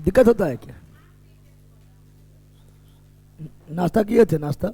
दिक्कत होता है क्या? नाश्ता किए थे? नाश्ता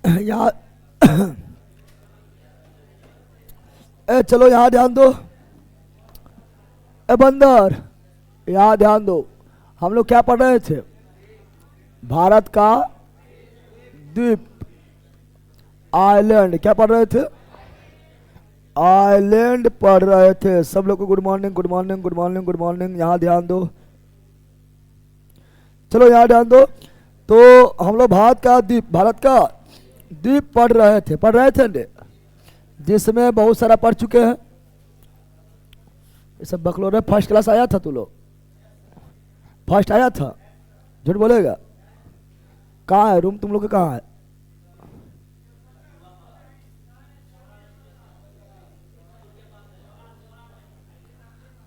यहाँ चलो यहाँ ध्यान दो। बंदर यहाँ ध्यान दो। हम लोग क्या पढ़ रहे थे? भारत का द्वीप, आइलैंड। क्या पढ़ रहे थे? आइलैंड पढ़ रहे थे। सब लोग को good morning, good morning, good morning, good morning. यहाँ ध्यान दो। चलो यहाँ ध्यान दो। तो हम लोग भारत का द्वीप पढ़ रहे थे जिसमें बहुत सारा पढ़ चुके हैं। ये सब बकलोर है। फर्स्ट क्लास आया था? तू लोग फर्स्ट आया था? झूठ बोलेगा? कहाँ है रूम तुम लोग का? कहाँ है?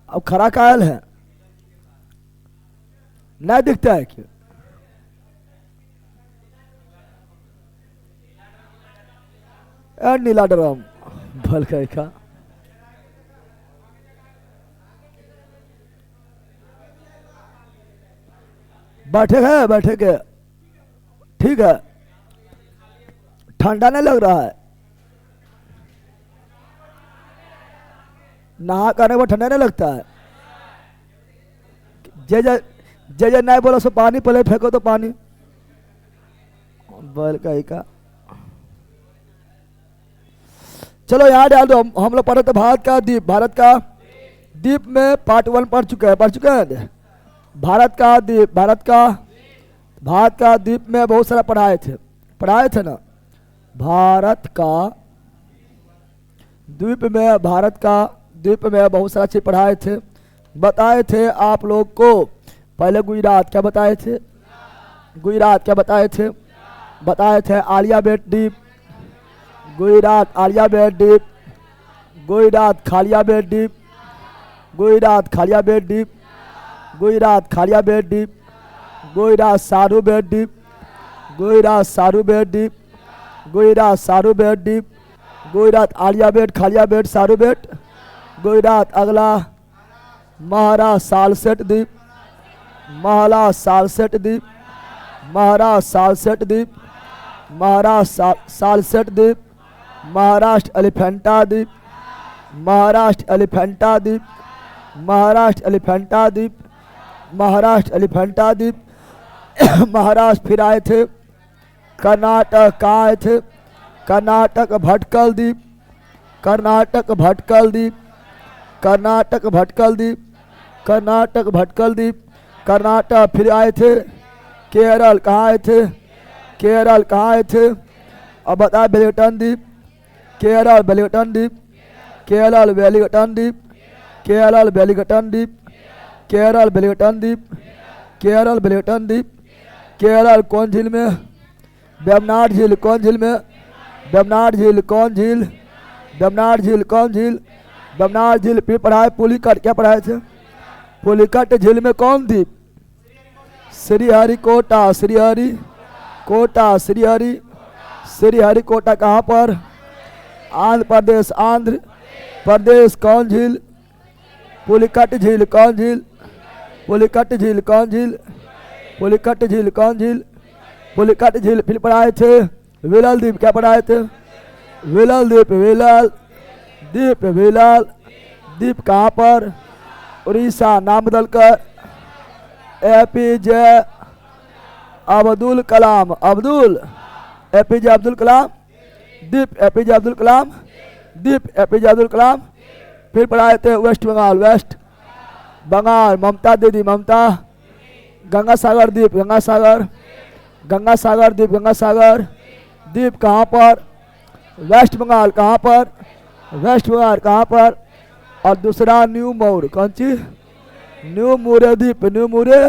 अब खरा कायल है, नहीं दिखता है क्यों? नीला ड्रम भल का। बैठे के ठीक है। ठंडा नहीं लग रहा है? नहा करने में ठंडा नहीं लगता है? जे नहीं बोला सो पानी पहले फेंको तो पानी बल का। चलो यहाँ डाल दो। हम लोग पढ़े थे भारत का द्वीप में पार्ट 1 पढ़ चुके हैं। भारत का द्वीप में बहुत सारा पढ़ाए थे ना। भारत का द्वीप में बहुत सारा चीज पढ़ाए थे, बताए थे आप लोग को। पहले गुजरात क्या बताए थे? बताए थे आलियाबेट द्वीप, गुजरात आलियाबेट द्वीप, गुजरात खालियाबेट द्वीप, गुजरात सारूबेट द्वीप, गुजरात आलियाबेट, खालियाबेट, सारूबेट, गुजरात। अगला महाराष्ट्र सालसेट द्वीप, महाराष्ट्र एलिफेंटा द्वीप, महाराष्ट्र फिर आए थे। कर्नाटक कहाँ आए थे? कर्नाटक भटकल द्वीप, कर्नाटक फिर आए थे। केरल कहाँ आए थे? अब बता वेलिंगटन द्वीप, केरल वेलिंगटन द्वीप, केरल कौन झील में? वेम्बनाड झील। कौन झील में? वेम्बनाड झील फिर पढ़ाए। पुलिकट क्या पढ़ाए थे? पुलिकट झील में कौन द्वीप? श्रीहरिकोटा कहाँ पर? आंध्र प्रदेश। कौन झील? पुलिकट झील कौन झील? पुलिकट झील फिर पढ़ाए थे। विलल द्वीप क्या पढ़ाए थे? विलल द्वीप कहाँ पर? उड़ीसा। नाम बदल कर APJ अब्दुल कलाम, अब्दुल एपीजे अब्दुल कलाम, दीप एपीजे अब्दुल कलाम, दीप एपीजे अब्दुल कलाम। फिर पढ़ाए थे वेस्ट बंगाल, वेस्ट बंगाल ममता दीदी, ममता। गंगा सागर दीप, गंगा सागर, गंगा सागर दीप, गंगा सागर। दीप कहाँ पर? वेस्ट बंगाल। कहाँ पर? वेस्ट बंगाल। कहाँ पर? और दूसरा न्यू मोर, कौन सी? न्यू मोरे द्वीप, न्यू मोरे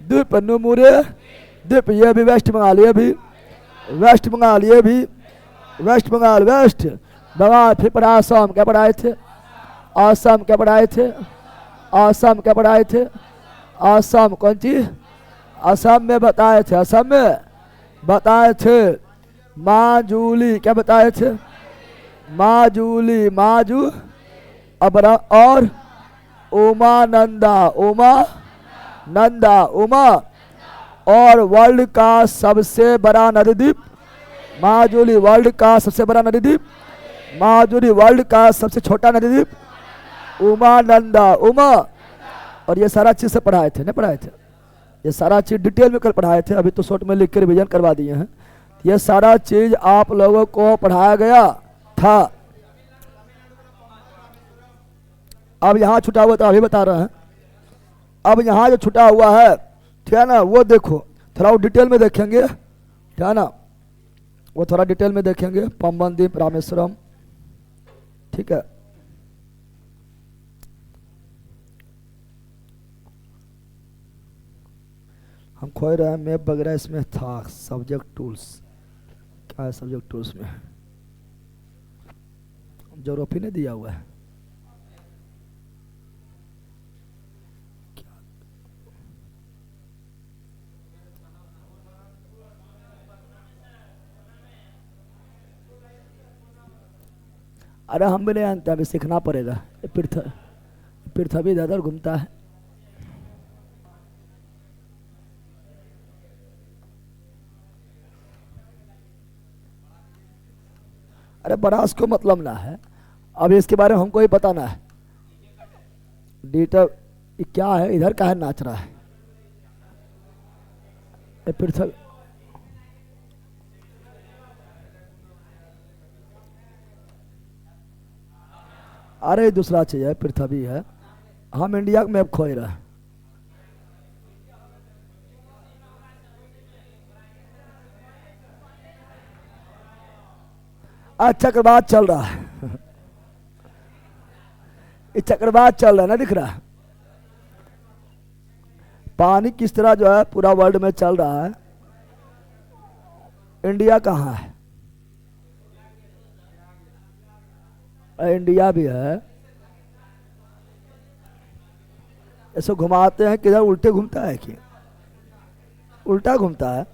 द्वीप, न्यू मोरे द्वीप। ये भी वेस्ट बंगाल, ये भी वेस्ट बंगाल, ये भी वेस्ट बंगाल, वेस्ट बंगाल। फिर पढ़ा असम, क्या पढ़ाए थे? असम क्या पढ़ाए थे? असम क्या पढ़ाए थे? असम कौन सी? असम में बताए थे, असम में बताए थे माजूली, क्या बताए थे? माजूली, माजू अबरा और उमानंदा, उमा नंदा, उमा। और वर्ल्ड का सबसे बड़ा नदी द्वीप माजुली, वर्ल्ड का सबसे बड़ा नदी द्वीप माजुली, वर्ल्ड का सबसे छोटा नदी द्वीप उमानंदा, उमा। और ये सारा चीज़ से पढ़ाए थे, नहीं पढ़ाए थे? ये सारा चीज़ डिटेल में कल पढ़ाए थे, अभी तो शॉर्ट में लिख के रिवीजन करवा दिए हैं। ये सारा चीज़ आप लोगों को पढ़ाया गया था। अब यहाँ छुटा हुआ था, अभी बता रहे हैं। अब यहाँ जो छुटा हुआ है, ठीक है ना, वो देखो थोड़ा, वो डिटेल में देखेंगे, ठीक है ना, वो थोड़ा डिटेल में देखेंगे। पंबन द्वीप, रामेश्वरम, ठीक है। हम खोज रहे हैं मैप वगैरह, इसमें था सब्जेक्ट टूल्स, क्या है सब्जेक्ट टूल्स में? ज्योग्राफी ने दिया हुआ है। अरे हम भी नहीं जानते, अभी सीखना पड़ेगा। पृथ्वी इधर घूमता है। अरे बरास को मतलब ना है, अब इसके बारे में हमको ही पता ना है। डीटर क्या है, इधर का है नाच रहा है पृथ्वी। अरे दूसरा चीज है, पृथ्वी है। हम इंडिया में अब खोज रहे हैं। चक्रवात चल रहा है इस चक्रवात चल रहा है ना, दिख रहा है? पानी किस तरह जो है पूरा वर्ल्ड में चल रहा है। इंडिया कहाँ है? इंडिया भी है। ऐसे घुमाते हैं, किधर उल्टे घूमता है कि उल्टा घूमता है?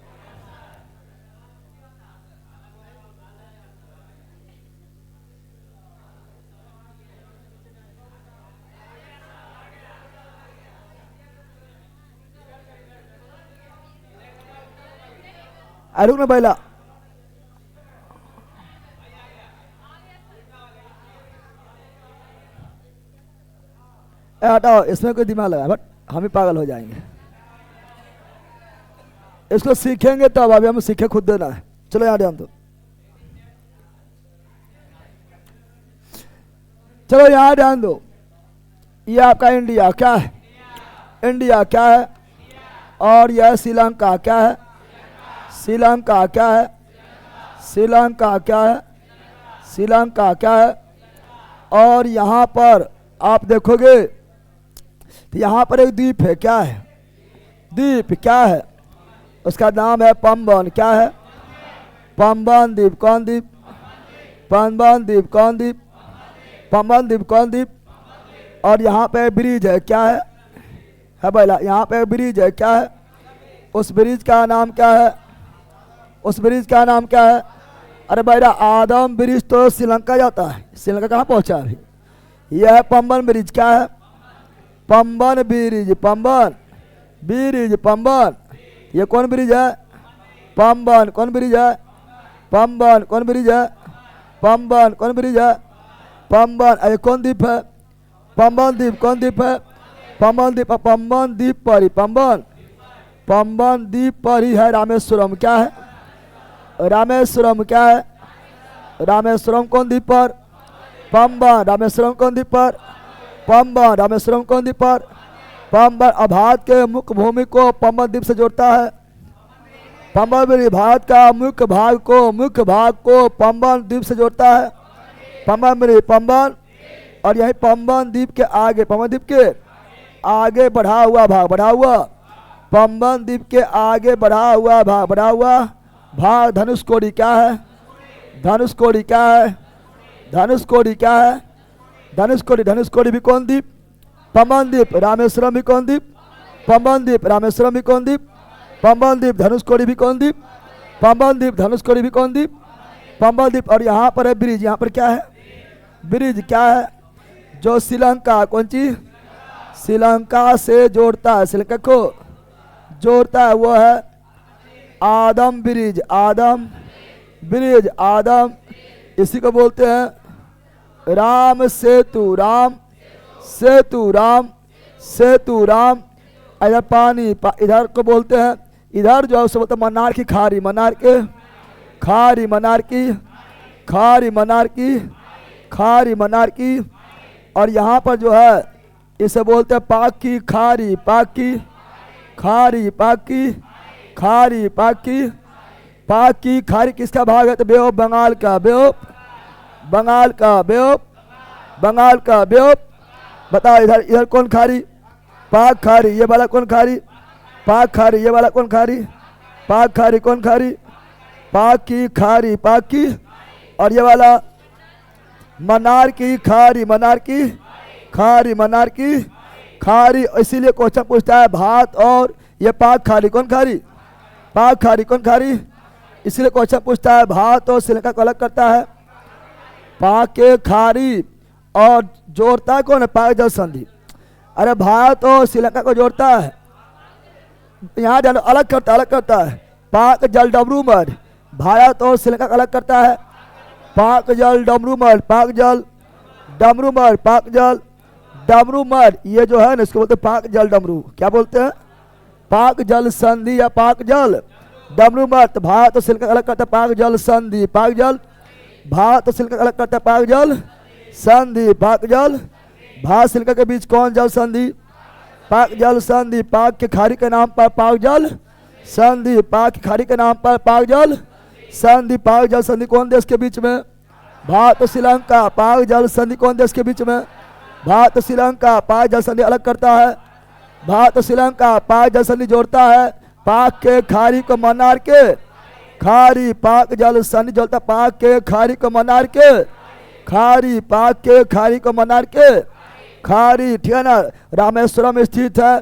रुक ना बैला, हटाओ, इसमें कोई दिमाग लगा, बट हम ही पागल हो जाएंगे। इसको सीखेंगे तब, अभी हमें सीखे खुद देना है। चलो यहाँ ध्यान दो, चलो यहाँ ध्यान दो। ये आपका इंडिया क्या है? इंडिया क्या है? और यह श्रीलंका क्या है? श्रीलंका क्या है? श्रीलंका क्या है? श्रीलंका क्या है? और यहाँ पर आप देखोगे तो यहाँ पर एक द्वीप है, क्या है? द्वीप क्या है? उसका नाम है पंबन। क्या है? पंबन द्वीप। कौन द्वीप? पंबन द्वीप। कौन द्वीप? पंबन द्वीप। कौन द्वीप? और यहाँ पे ब्रिज है, क्या है भैया? यहाँ पे ब्रिज है, क्या है? उस ब्रिज का नाम क्या है? उस ब्रिज का नाम क्या है? अरे भैया, आदम ब्रिज तो श्रीलंका जाता है, श्रीलंका कहाँ पहुँचा अभी? यह है पंबन ब्रिज। क्या है? पंबन ब्रिज। पंबन ब्रिज, पंबन। ये कौन ब्रिज है? पंबन। कौन ब्रिज है? पंबन। कौन ब्रिज है? पंबन। कौन ब्रिज है? पंबन। अरे कौन द्वीप है? पंबन द्वीप। कौन द्वीप है? पंबन द्वीप। पंबन द्वीप पर ही पंबन पंबन द्वीप पर ही है रामेश्वरम। क्या है? रामेश्वरम। क्या है? रामेश्वरम कौन द्वीप पर? पंबन। रामेश्वरम कौन द्वीप पर? पंबन। रामेश्वरम कौन द्वीप पर? पंबन। अब भारत के मुख्य भूमि को पंबन द्वीप से जोड़ता है। पंबन ब्रिज भारत का मुख्य भाग को पंबन द्वीप से जोड़ता है। पंबन ब्रिज पंबन, और यही पंबन द्वीप के आगे, पंबन द्वीप के आगे बढ़ा हुआ पंबन द्वीप के आगे बढ़ा हुआ भाग धनुषकोडी। क्या है? धनुषकोडी। क्या है? धनुषकोडी। क्या है? धनुषकोडी। धनुषकोडी भी कौन द्वीप? पंबन द्वीप। रामेश्वरम भी कौन द्वीप? पंबन द्वीप। रामेश्वरम भी कौन द्वीप? पंबन द्वीप। धनुषकोडी भी कौन द्वीप? पंबन द्वीप। धनुषकोडी भी कौन द्वीप? पंबन द्वीप। और यहाँ पर है ब्रिज। यहाँ पर क्या है? ब्रिज। क्या है? जो श्रीलंका, कौन चीज? श्रीलंका से जोड़ता है, श्रीलंका को जोड़ता है, वो है आदम ब्रिज। Adam bridge. आदम, इसी को बोलते हैं राम सेतु। राम सेतु। राम सेतु। राम। इधर पानी, इधर को बोलते हैं, इधर जो है उसे बोलते हैं मन्नार की खाड़ी। मन्नार के खाड़ी। मन्नार की खाड़ी। मन्नार की खाड़ी। मन्नार की। और यहाँ पर जो है इसे बोलते हैं पाक की खाड़ी। पाक की खाड़ी। पाक की खाड़ी। पाक की खाड़ी किसका भाग है? तो बे ऑफ बंगाल का। बे ऑफ बंगाल का। बे ऑफ बंगाल का। बे ऑफ, बताओ इधर, इधर कौन खाड़ी? पाक खाड़ी। ये वाला कौन खाड़ी? पाक खाड़ी। ये वाला कौन खाड़ी? पाक खाड़ी। कौन खाड़ी? पाक की खाड़ी। पाक की। और ये वाला मन्नार की खाड़ी। मन्नार की खाड़ी। मन्नार की खाड़ी। इसीलिए क्वेश्चन पूछता है भारत और ये पाक खाड़ी कौन खाड़ी? पाक खाड़ी कौन खाड़ी? इसीलिए क्वेश्चन पूछता है भारत और श्रीलंका को अलग करता है पाक के खाड़ी, और जोड़ता है कौन है? पाक जल संधि। अरे भारत और श्रीलंका को जोड़ता है, यहाँ जानो अलग करता है पाक जल डमरू मठ। भारत और श्रीलंका को अलग करता है पाक जल डमरू मठ। पाक जल डमरू मठ। पाक जल डमरू मठ, ये जो है ना इसको बोलते हैं पाक जल डमरू। क्या बोलते हैं? पाक जल संधि या पाक जल डमरू मठ। भारत और श्रीलंका अलग करता है पाक जल संधि। पाक जल, भारत और श्रीलंका अलग करता है पाक जल संधि। पाक जल, भारत श्रीलंका के बीच कौन जल संधि? पाक जल संधि। पाक के खाड़ी के नाम पर पाक जल संधि। पाक की खाड़ी के नाम पर पाक जल संधि। पाक जल संधि कौन देश के बीच में? भारत और श्रीलंका। पाक जल संधि कौन देश के बीच में? भारत और श्रीलंका। पाक जल संधि अलग करता है भारत और श्रीलंका। पाक जल संधि जोड़ता है पाक के खाड़ी को मन्नार के खाड़ी। पाक जल संधि जोड़ता पाक के खाड़ी को मन्नार के खाड़ी। पाक के खाड़ी को मन्नार के खाड़ी। ठीक है ना? रामेश्वरम स्थित है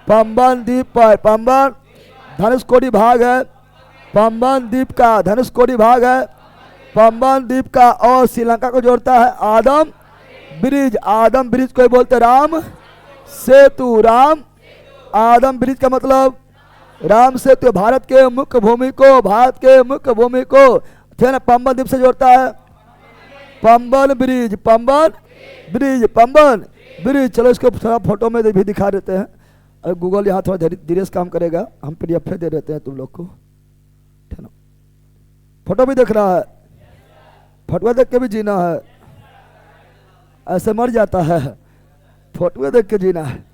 पंबन द्वीप पर। पंबन धनुषकोडी भाग है पंबन द्वीप का। धनुषकोडी भाग है पंबन द्वीप का, और श्रीलंका को जोड़ता है आदम ब्रिज। आदम ब्रिज को बोलते राम सेतु। राम आदम ब्रिज का मतलब राम सेतु। भारत के मुख्य भूमि को थे ना पंबन द्वीप से जोड़ता है Pamban bridge. Pamban bridge. Pamban bridge. चलो इसको थोड़ा फोटो में भी दिखा देते हैं। और गूगल यहाँ थोड़ा धीरे से काम करेगा, हम PDF दे देते हैं तुम लोग को। ठीक ना? फोटो भी देख रहा है, फोटो देख के भी जीना है, ऐसे मर जाता है। फोटो देख के जीना है।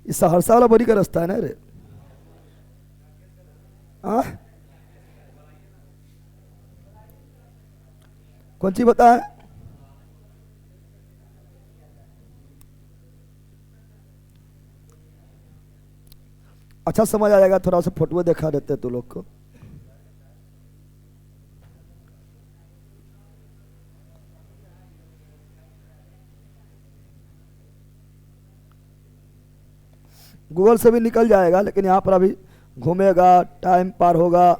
इस सहरसा वाला बड़ी का रास्ता है ना रे? कौन सी बताए? अच्छा समझ आ जाएगा, थोड़ा सा फोटो दिखा देते हैं तू लोग को। गूगल से भी निकल जाएगा, लेकिन यहाँ पर अभी घूमेगा, टाइम पार होगा।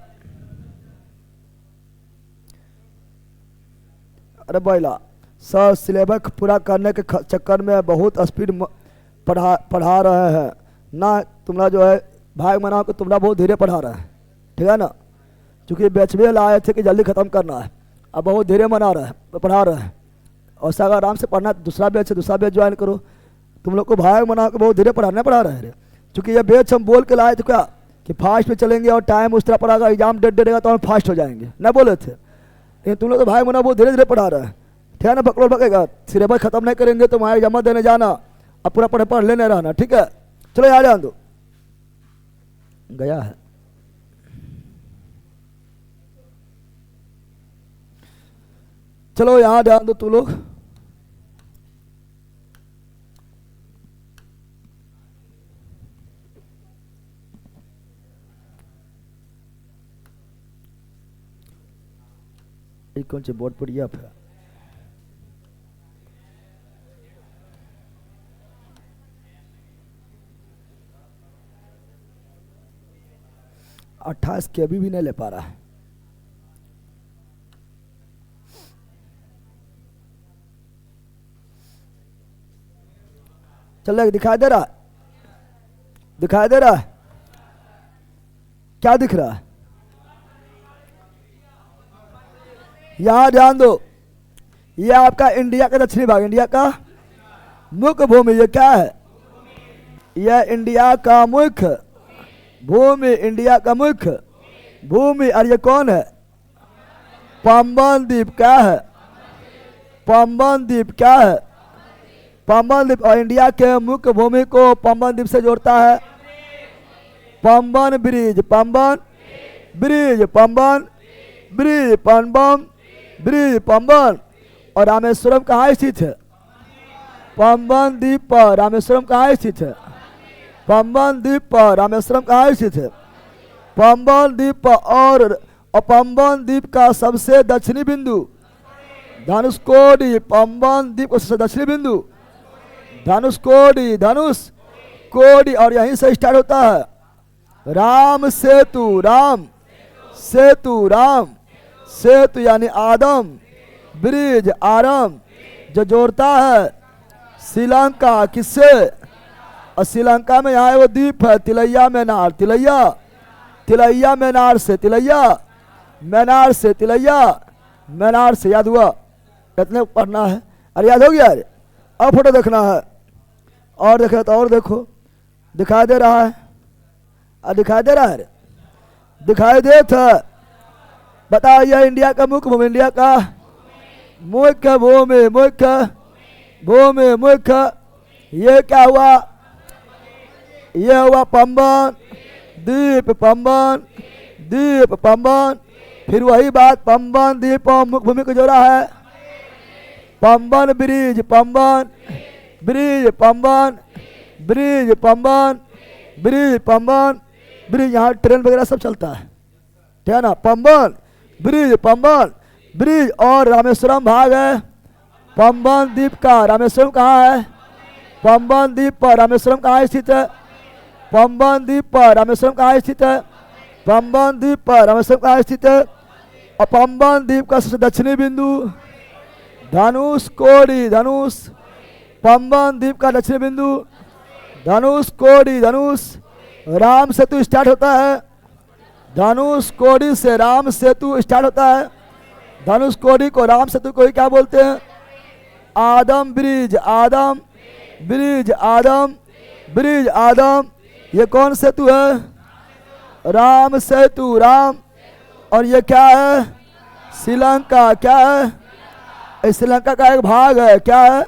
अरे बैला सर, सिलेबस पूरा करने के चक्कर में बहुत स्पीड पढ़ा रहे हैं ना। तुम्हारा जो है भाग मनाओ कि तुम्हारा बहुत धीरे पढ़ा रहा है, ठीक है ना? क्योंकि बैच में लाए थे कि जल्दी ख़त्म करना है, अब बहुत धीरे मना रहे हैं, पढ़ा रहे हैं। और अगर आराम से पढ़ना दूसरा बैच ज्वाइन करो। तुम लोग को भाग मना के बहुत धीरे पढ़ा रहे हैं। चूंकि ये बेच हम बोल के लाए थे क्या कि फास्ट में चलेंगे और टाइम उस तरह पड़ेगा, एग्जाम डेट देगा तो हम फास्ट हो जाएंगे, ना बोले थे। लेकिन तुम लोग तो भाई मुना वो धीरे धीरे पढ़ा रहा है, ठीक है ना, पकड़ पकेगा, सिलेबस खत्म नहीं करेंगे तो वहाँ जमा देने जाना, अब पूरा पढ़ लेने रहना, ठीक है। चलो यहाँ जान दो, गया है। चलो यहाँ ध्यान दो तू लोग। कौन से बोर्ड पर यह है? अट्ठाईस के अभी भी नहीं ले पा रहा है। चल दिखाई दे रहा है, दिखाई दे रहा है, क्या दिख रहा है? यहां ध्यान दो, ये आपका इंडिया का दक्षिणी भाग, इंडिया का मुख्य भूमि, ये क्या है? यह इंडिया का मुख्य भूमि, इंडिया का मुख्य भूमि। और ये कौन है? पंबन द्वीप। क्या है? पंबन द्वीप। क्या है? पंबन द्वीप। और इंडिया के मुख्य भूमि को पंबन द्वीप से जोड़ता है Pamban bridge, Pamban bridge, Pamban bridge, Pamban bridge, Pamban. और रामेश्वरम कहाँ स्थित है? पंबन द्वीप पर। रामेश्वरम कहाँ स्थित है? पंबन द्वीप पर। रामेश्वरम कहाँ स्थित है? पंबन द्वीप पर। और पंबन द्वीप का सबसे दक्षिणी बिंदु धनुषकोडी। पंबन द्वीप का सबसे दक्षिणी बिंदु धनुषकोडी, धनुष कोडी। और यहीं से स्टार्ट होता है राम सेतु, राम सेतु, राम सेतु यानी आदम ब्रिज, आरम, जो जोड़ता है श्रीलंका किससे? और श्रीलंका में यहाँ वो द्वीप है तिलैया मैनार, तिलैया, तिलैया मैनार से, तिलैया मैनार से, तिलैया मैनार से। याद हुआ? कितने पढ़ना है? अरे याद हो गया? अरे अब फोटो देखना है, और देख तो और देखो, दिखाई दे रहा है? दिखाई दे रहा है? दिखाई दे था? बताओ, यह इंडिया का मुख्य भूमि, इंडिया का मुख्य भूमि, मुख्य भूमि, मुख्य। ये क्या हुआ? ये हुआ पंबन द्वीप, पंबन द्वीप, पंबन। फिर वही बात, पंबन द्वीप और मुख्य भूमि को जोड़ा है Pamban bridge, Pamban bridge, Pamban bridge, Pamban bridge, Pamban bridge. यहाँ ट्रेन वगैरह सब चलता है, ठीक है ना? Pamban bridge, Pamban bridge. और रामेश्वरम भाग है पंबन द्वीप का। रामेश्वरम कहाँ है? पंबन द्वीप पर। रामेश्वरम कहाँ स्थित है? पंबन द्वीप पर। रामेश्वरम कहाँ स्थित है? पंबन द्वीप पर। रामेश्वरम कहाँ स्थित है? और पंबन द्वीप का सबसे दक्षिणी बिंदु धनुषकोडी, धनुष। पंबन द्वीप का दक्षिणी बिंदु धनुषकोडी, धनुष। राम सेतु स्टार्ट होता है धनुषकोडी से, राम सेतु स्टार्ट होता है धनुषकोडी को। राम सेतु को ही क्या बोलते हैं? Adam bridge, Adam bridge, Adam bridge, Adam. ये कौन सेतु है? राम सेतु, राम। और ये क्या है? श्रीलंका। क्या है? श्रीलंका का एक भाग है, क्या है?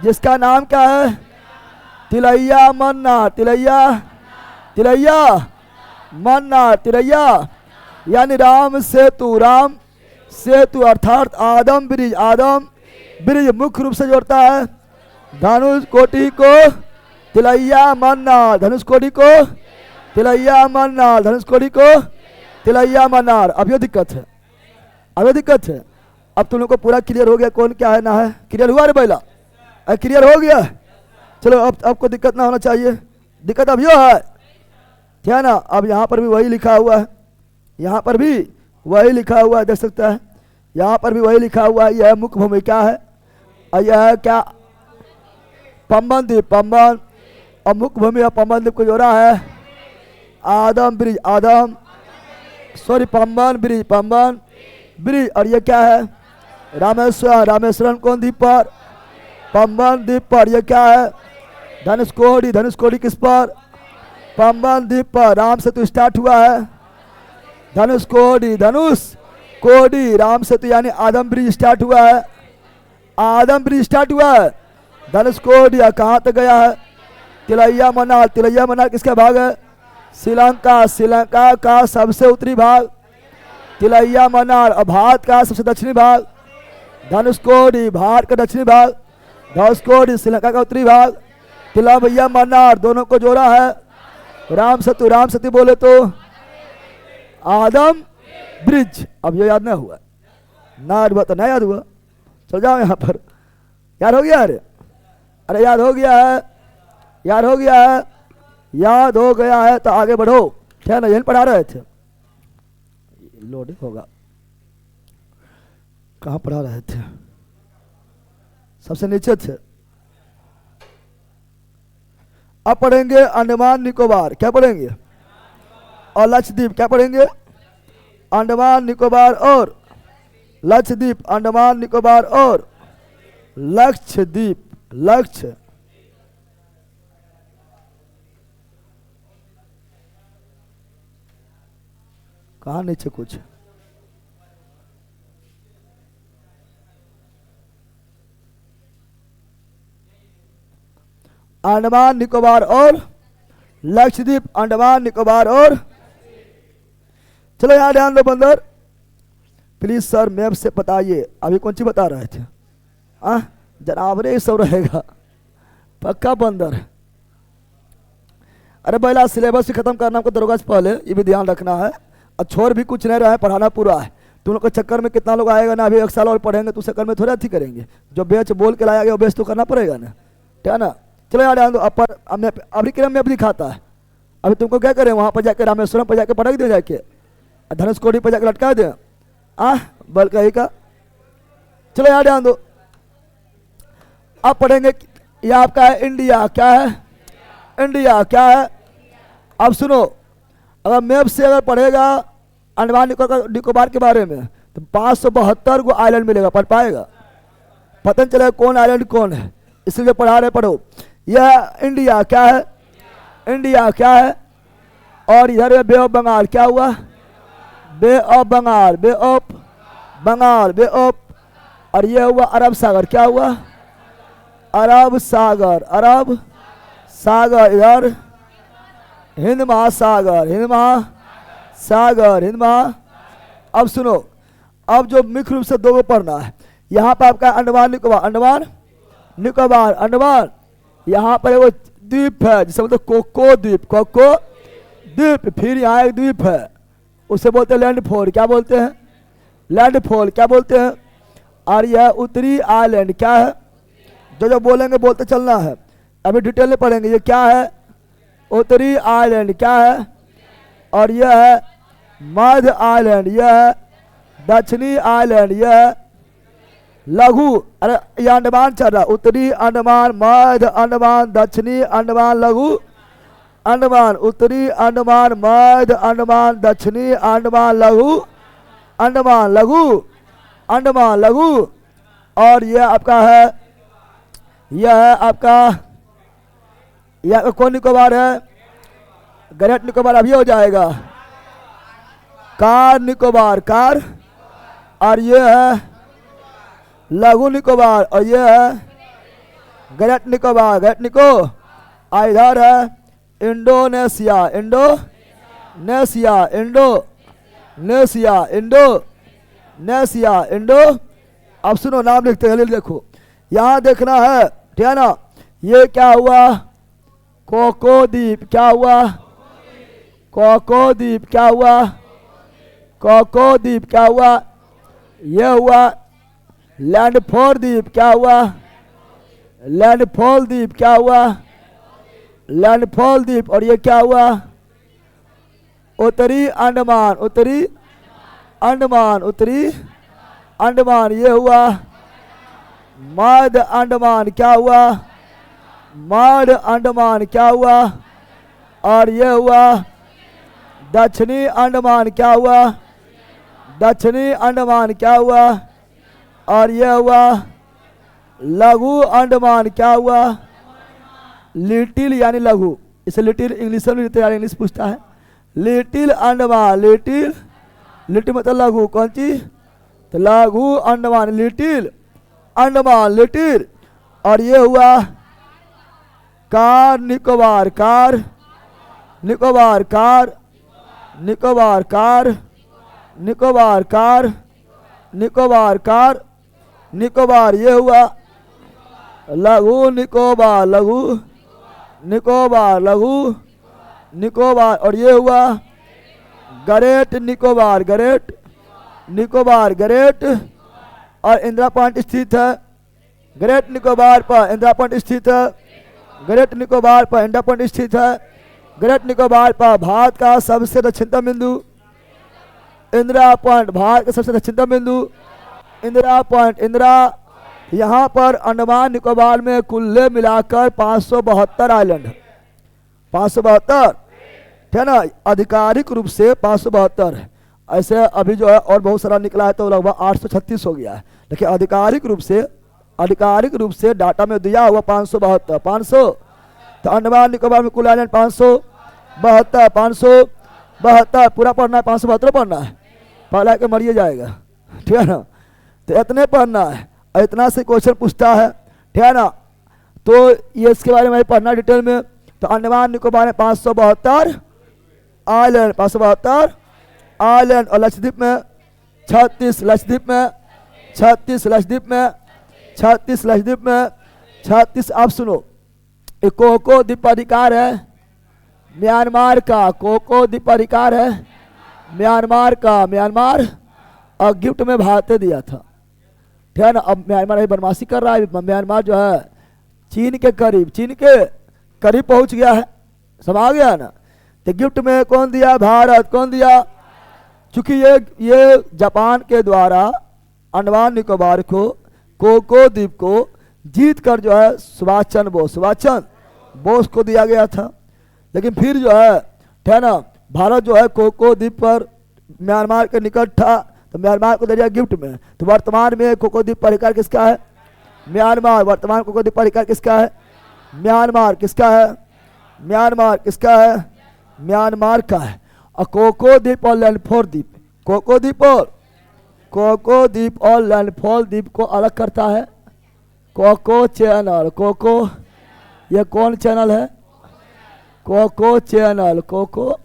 जिसका नाम क्या है? तिलैया मन्नार, तिलैया, तिलैया मन्नार, तिलैया यानी राम सेतु, राम सेतु अर्थात आदम ब्रिज, आदम ब्रिज मुख्य रूप से जोड़ता है धनुषकोडी को तिलैया मन्नार, धनुषकोडी को तिलैया मन्नार, धनुषकोडी को तिलैया मन्नार। अब ये दिक्कत है, अब ये दिक्कत है। अब तुम लोग को पूरा क्लियर हो गया कौन क्या है ना है? क्लियर हुआ रे बैला? क्लियर हो गया? चलो अब आपको दिक्कत ना होना चाहिए। दिक्कत अब यह है, ठीक है ना? अब यहाँ पर भी वही लिखा हुआ है, यहाँ पर भी वही लिखा हुआ है, देख सकता है यहाँ पर भी वही लिखा हुआ है। यह मुख्य भूमि क्या है? और यह क्या? पंबन द्वीप, पंबन। और मुख्य भूमि और पंबन द्वीप को जोड़ा है Adam bridge, Adam sorry Pamban bridge, Pamban bridge. और ये क्या है? रामेश्वरम, रामेश्वरम कौन द्वीप पर? पंबन द्वीप पर। ये क्या है? धनुषकोडी, धनुषकोडी किस पर? पंबन द्वीप पर राम सेतु स्टार्ट हुआ है। धनुष कोडी राम सेतु यानी आदम ब्रिज स्टार्ट हुआ है। आदम ब्रिज स्टार्ट हुआ है। धनुष कोडी कहाँ तक गया है? तिलैया मनार किसका भाग है? श्रीलंका का सबसे उत्तरी भाग तिलैया मनार और भारत का सबसे दक्षिणी भाग धनुष कोडी भारत का दक्षिणी भाग, धनुष कोडी श्रीलंका का उत्तरी भाग, तिलैया मनार दोनों को जोड़ा है। राम सेतु बोले तो आदम ब्रिज। अब ये याद नहीं हुआ ना तो नहीं याद हुआ, चल जाओ यहाँ पर। याद हो गया? अरे याद हो गया है तो आगे बढ़ो। क्या ना यही पढ़ा रहे थे, लोडिंग होगा। कहाँ पढ़ा रहे थे? सबसे नीचे थे। अब पढ़ेंगे अंडमान निकोबार। क्या पढ़ेंगे? और लक्षद्वीप। क्या पढ़ेंगे? अंडमान निकोबार और लक्षद्वीप। अंडमान निकोबार और लक्षद्वीप। लक्ष्य कहाँ नीचे कुछ अंडमान निकोबार और लक्षद्वीप। अंडमान निकोबार और चलो यहाँ ध्यान दो बंदर। प्लीज सर मैप से बताइए। अभी कौन सी बता रहे थे? जनावरे ही सब रहेगा पक्का बंदर। अरे पहला सिलेबस भी खत्म करना हमको दरोगा से पहले, ये भी ध्यान रखना है। और छोड़ भी कुछ नहीं रहा है, पढ़ाना पूरा है। तुम लोग के चक्कर में कितना लोग आएगा ना, अभी 1 साल और पढ़ेंगे तो चक्कर में थोड़ा अच्छी करेंगे। जो बेच बोल के लाया गया वो बेच तो करना पड़ेगा ना, ठीक है ना। चलो यार ध्यान दो। अभी क्रम में अब दिखाता है। अभी तुमको क्या करें? वहाँ पर जाकर रामेश्वरम पर जाकर पटक दे, जाके धनुष कोडी पर जाकर लटका दे बल कहीं का। चलो यार ध्यान दो। अब पढ़ेंगे ये आपका है इंडिया। क्या है? इंडिया क्या है? अब सुनो, अगर मैप से अगर पढ़ेगा अंडमान निकोबार के बारे में तो 572 को आइलैंड मिलेगा। पढ़ पाएगा? पता नहीं चलेगा कौन आइलैंड कौन है, इसलिए पढ़ा रहे। पढ़ो। यह इंडिया क्या है? इंडिया क्या है? और इधर बे ऑफ बंगाल। क्या हुआ? Bay of Bengal. Bay of Bengal. Bay of. और ये हुआ अरब सागर। क्या हुआ? अरब सागर। अरब सागर। इधर हिंद महासागर। हिंद महासागर। हिंद महा। अब सुनो, अब जो मुख्य रूप से 2 को पढ़ना है। यहाँ पर आपका अंडमान निकोबार। अंडमान निकोबार। अंडमान यहाँ पर वो द्वीप है जिसे बोलते कोको द्वीप। कोको द्वीप। फिर यहाँ एक द्वीप है उसे बोलते हैं लैंडफॉल। क्या बोलते हैं? लैंडफॉल। क्या बोलते हैं? और यह उत्तरी आइलैंड। क्या है? जो बोलेंगे बोलते चलना है, अभी डिटेल में पढ़ेंगे। ये क्या है? उत्तरी आइलैंड। क्या है? और यह है मध्य आइलैंड। यह है दक्षिणी आइलैंड। यह है लघु। अरे ये अंडमान चल रहा। उत्तरी अंडमान, मध्य अंडमान, दक्षिणी अंडमान, लघु अंडमान। उत्तरी अंडमान, मध्य अंडमान, दक्षिणी अंडमान, लघु अंडमान। लघु अंडमान। लघु। और यह आपका है, यह है आपका, यह कौन निकोबार है? ग्रेट निकोबार। अभी हो जाएगा कार निकोबार। कार। और यह है लघु निकोबार। और यह है ग्रेट निकोबार। ग्रेट निको। इधर है Indonesia. Indonesia. Indonesia. Indonesia. Indo. अब सुनो, नाम लिखते हैं। देखो यहाँ देखना है, ठीक है ना। ये क्या हुआ? कोको द्वीप। क्या हुआ? कोको द्वीप। क्या हुआ? कोको द्वीप। क्या हुआ? ये हुआ लैंडफॉल द्वीप। क्या हुआ? लैंडफॉल द्वीप। क्या हुआ? लैंडफॉल द्वीप। और ये क्या हुआ? उत्तरी अंडमान। उत्तरी अंडमान। उत्तरी अंडमान। ये हुआ मध्य अंडमान। क्या हुआ? मध्य अंडमान। क्या हुआ? और ये हुआ दक्षिणी अंडमान। क्या हुआ? दक्षिणी अंडमान। क्या हुआ? और ये हुआ लघु अंडमान। क्या हुआ? लिटिल यानी लघु। इसे लिटिल इंग्लिश में तैयार इंग्लिश पूछता है। लिटिल अंडमान, लिटिल लिटिल मतलब लघु, कौन चीज? तो लघु अंडमान, लिटिल अंडमान, लिटिल। और ये हुआ car Nicobar, car Nicobar, car Nicobar, car Nicobar, car Nicobar, car Nicobar. ये हुआ लघु निकोबार, लघु निकोबार, लघु निकोबार। और ये हुआ great Nicobar, great Nicobar, great. और इंदिरा पॉइंट स्थित है ग्रेट निकोबार पर, इंदिरा पॉइंट स्थित है ग्रेट निकोबार पर, इंदिरा पॉइंट स्थित है ग्रेट निकोबार पर। भारत का सबसे दक्षिणतम बिंदु इंदिरा पॉइंट, भारत का सबसे दक्षिणतम बिंदु इंदिरा पॉइंट, इंदिरा। यहाँ पर अंडमान निकोबार में कुल्ले मिलाकर 572 आइलैंड है, 572, ठीक है ना। आधिकारिक रूप से 572 है, ऐसे अभी जो है और बहुत सारा निकला है तो लगभग 836 हो गया है, लेकिन आधिकारिक रूप से डाटा में दिया हुआ 572, 500। तो अंडमान निकोबार में कुल आइलैंड 572, 572 पूरा पढ़ना है, 572 पढ़ना है, पढ़ा के मरिए जाएगा, ठीक है ना। तो इतने पढ़ना है, इतना से क्वेश्चन पूछता है, ठीक है ना। तो ये इसके बारे में पढ़ना डिटेल में। तो अंडमान निकोबार में 572 आइलैंड, 572 आइलैंड। और लक्षद्वीप में 36, लक्षद्वीप में 36, लक्षद्वीप में 36, लक्षद्वीप में 36। आप सुनो, कोको द्वीपाधिकार है म्यांमार का, कोको द्वीपाधिकार है म्यांमार का, म्यांमार। और गिफ्ट में भारत ने दिया था, ठीक है ना। अब म्यांमार बदमाशी कर रहा है, म्यांमार जो है चीन के करीब पहुंच गया है, समा गया ना। तो गिफ्ट में कौन दिया? भारत। कौन दिया? चूंकि ये जापान के द्वारा अंडमान निकोबार को, कोको द्वीप को जीत कर जो है सुभाष चंद्र बोस को दिया गया था। लेकिन फिर जो है, ठीक है ना, भारत जो है कोको द्वीप पर म्यांमार के निकट था तो म्यांमार को दे दिया गिफ्ट में। तो वर्तमान में कोको द्वीप पर अधिकार किसका है? म्यांमार। वर्तमान कोको द्वीप पर अधिकार किसका है? म्यांमार। किसका है? म्यांमार। किसका है? म्यांमार का है। और कोको द्वीप और लैंडफोर द्वीप, कोको द्वीप और लैंडफॉल द्वीप को अलग करता है कोको चैनल। कोको, ये कौन चैनल है? Coco channel, Coco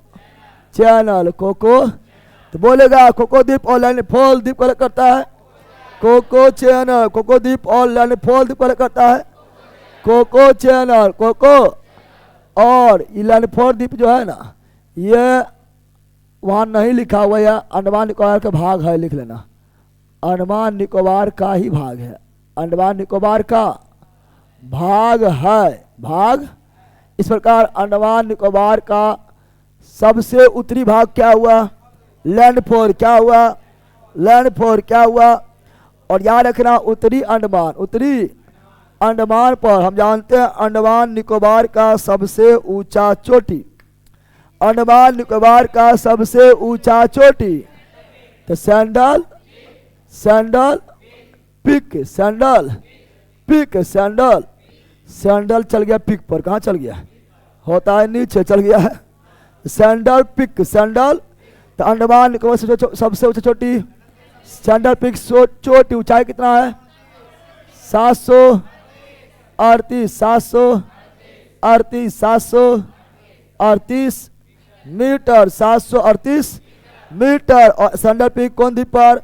channel, Coco. तो बोलेगा कोको द्वीप और लैंडफॉल द्वीप को अलग करता है कोको चैनल, कोको द्वीप और लैंडफॉल द्वीप को अलग करता है कोको चैनल, कोको। और ये लैंडफॉल द्वीप जो है ना, ये वहाँ नहीं लिखा हुआ, या अंडमान निकोबार का भाग है, लिख लेना, अंडमान निकोबार का ही भाग है, अंडमान निकोबार का भाग है, भाग। इस प्रकार अंडमान निकोबार का सबसे उत्तरी भाग क्या हुआ? लैंडफॉल। क्या हुआ? लैंडफॉल क्या हुआ? और याद रखना उत्तरी अंडमान पर हम जानते हैं अंडमान निकोबार का सबसे ऊंचा चोटी, अंडमान निकोबार का सबसे ऊंचा चोटी तो सैंडल पिक, सैंडल चल गया पिक पर। कहाँ चल गया? होता है नीचे, चल गया है सैंडल पिक, सैंडल। तो अंडमान निकोबार सबसे ऊंची चोटी सैंडल पिक, चोटी ऊंचाई कितना है? 738 मीटर, 738 मीटर। और सैंडल पीक कौन द्वीप पर?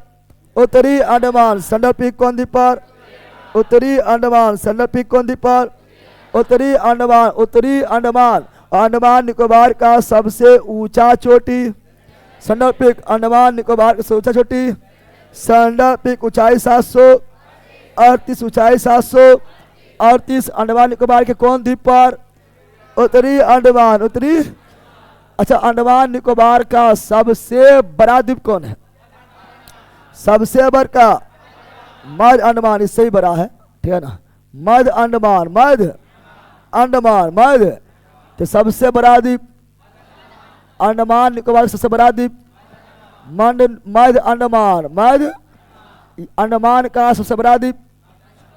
उत्तरी अंडमान। सैंडल पीक कौन द्वीप पर? उत्तरी अंडमान। सैंडल पीक कौन द्वीप पर? उत्तरी अंडमान, उत्तरी अंडमान। अंडमान निकोबार का सबसे ऊंचा चोटी सैंडल पीक, अंडमान निकोबार का सबसे ऊंचा चोटी सैंडल पीक, ऊंचाई 738, ऊंचाई 738। अंडमान निकोबार के कौन द्वीप पर? उत्तरी अंडमान, उत्तरी। अच्छा, अंडमान निकोबार का सबसे बड़ा द्वीप कौन है? सबसे बड़ा मध्य अंडमान, इससे ही बड़ा है, ठीक है ना। मध्य अंडमान, मध्य अंडमान, मध्य। तो सबसे बड़ा द्वीप अंडमान निकोबार का सबसे बड़ा द्वीप मध्य अंडमान, मध्य अंडमान का सबसे बड़ा द्वीप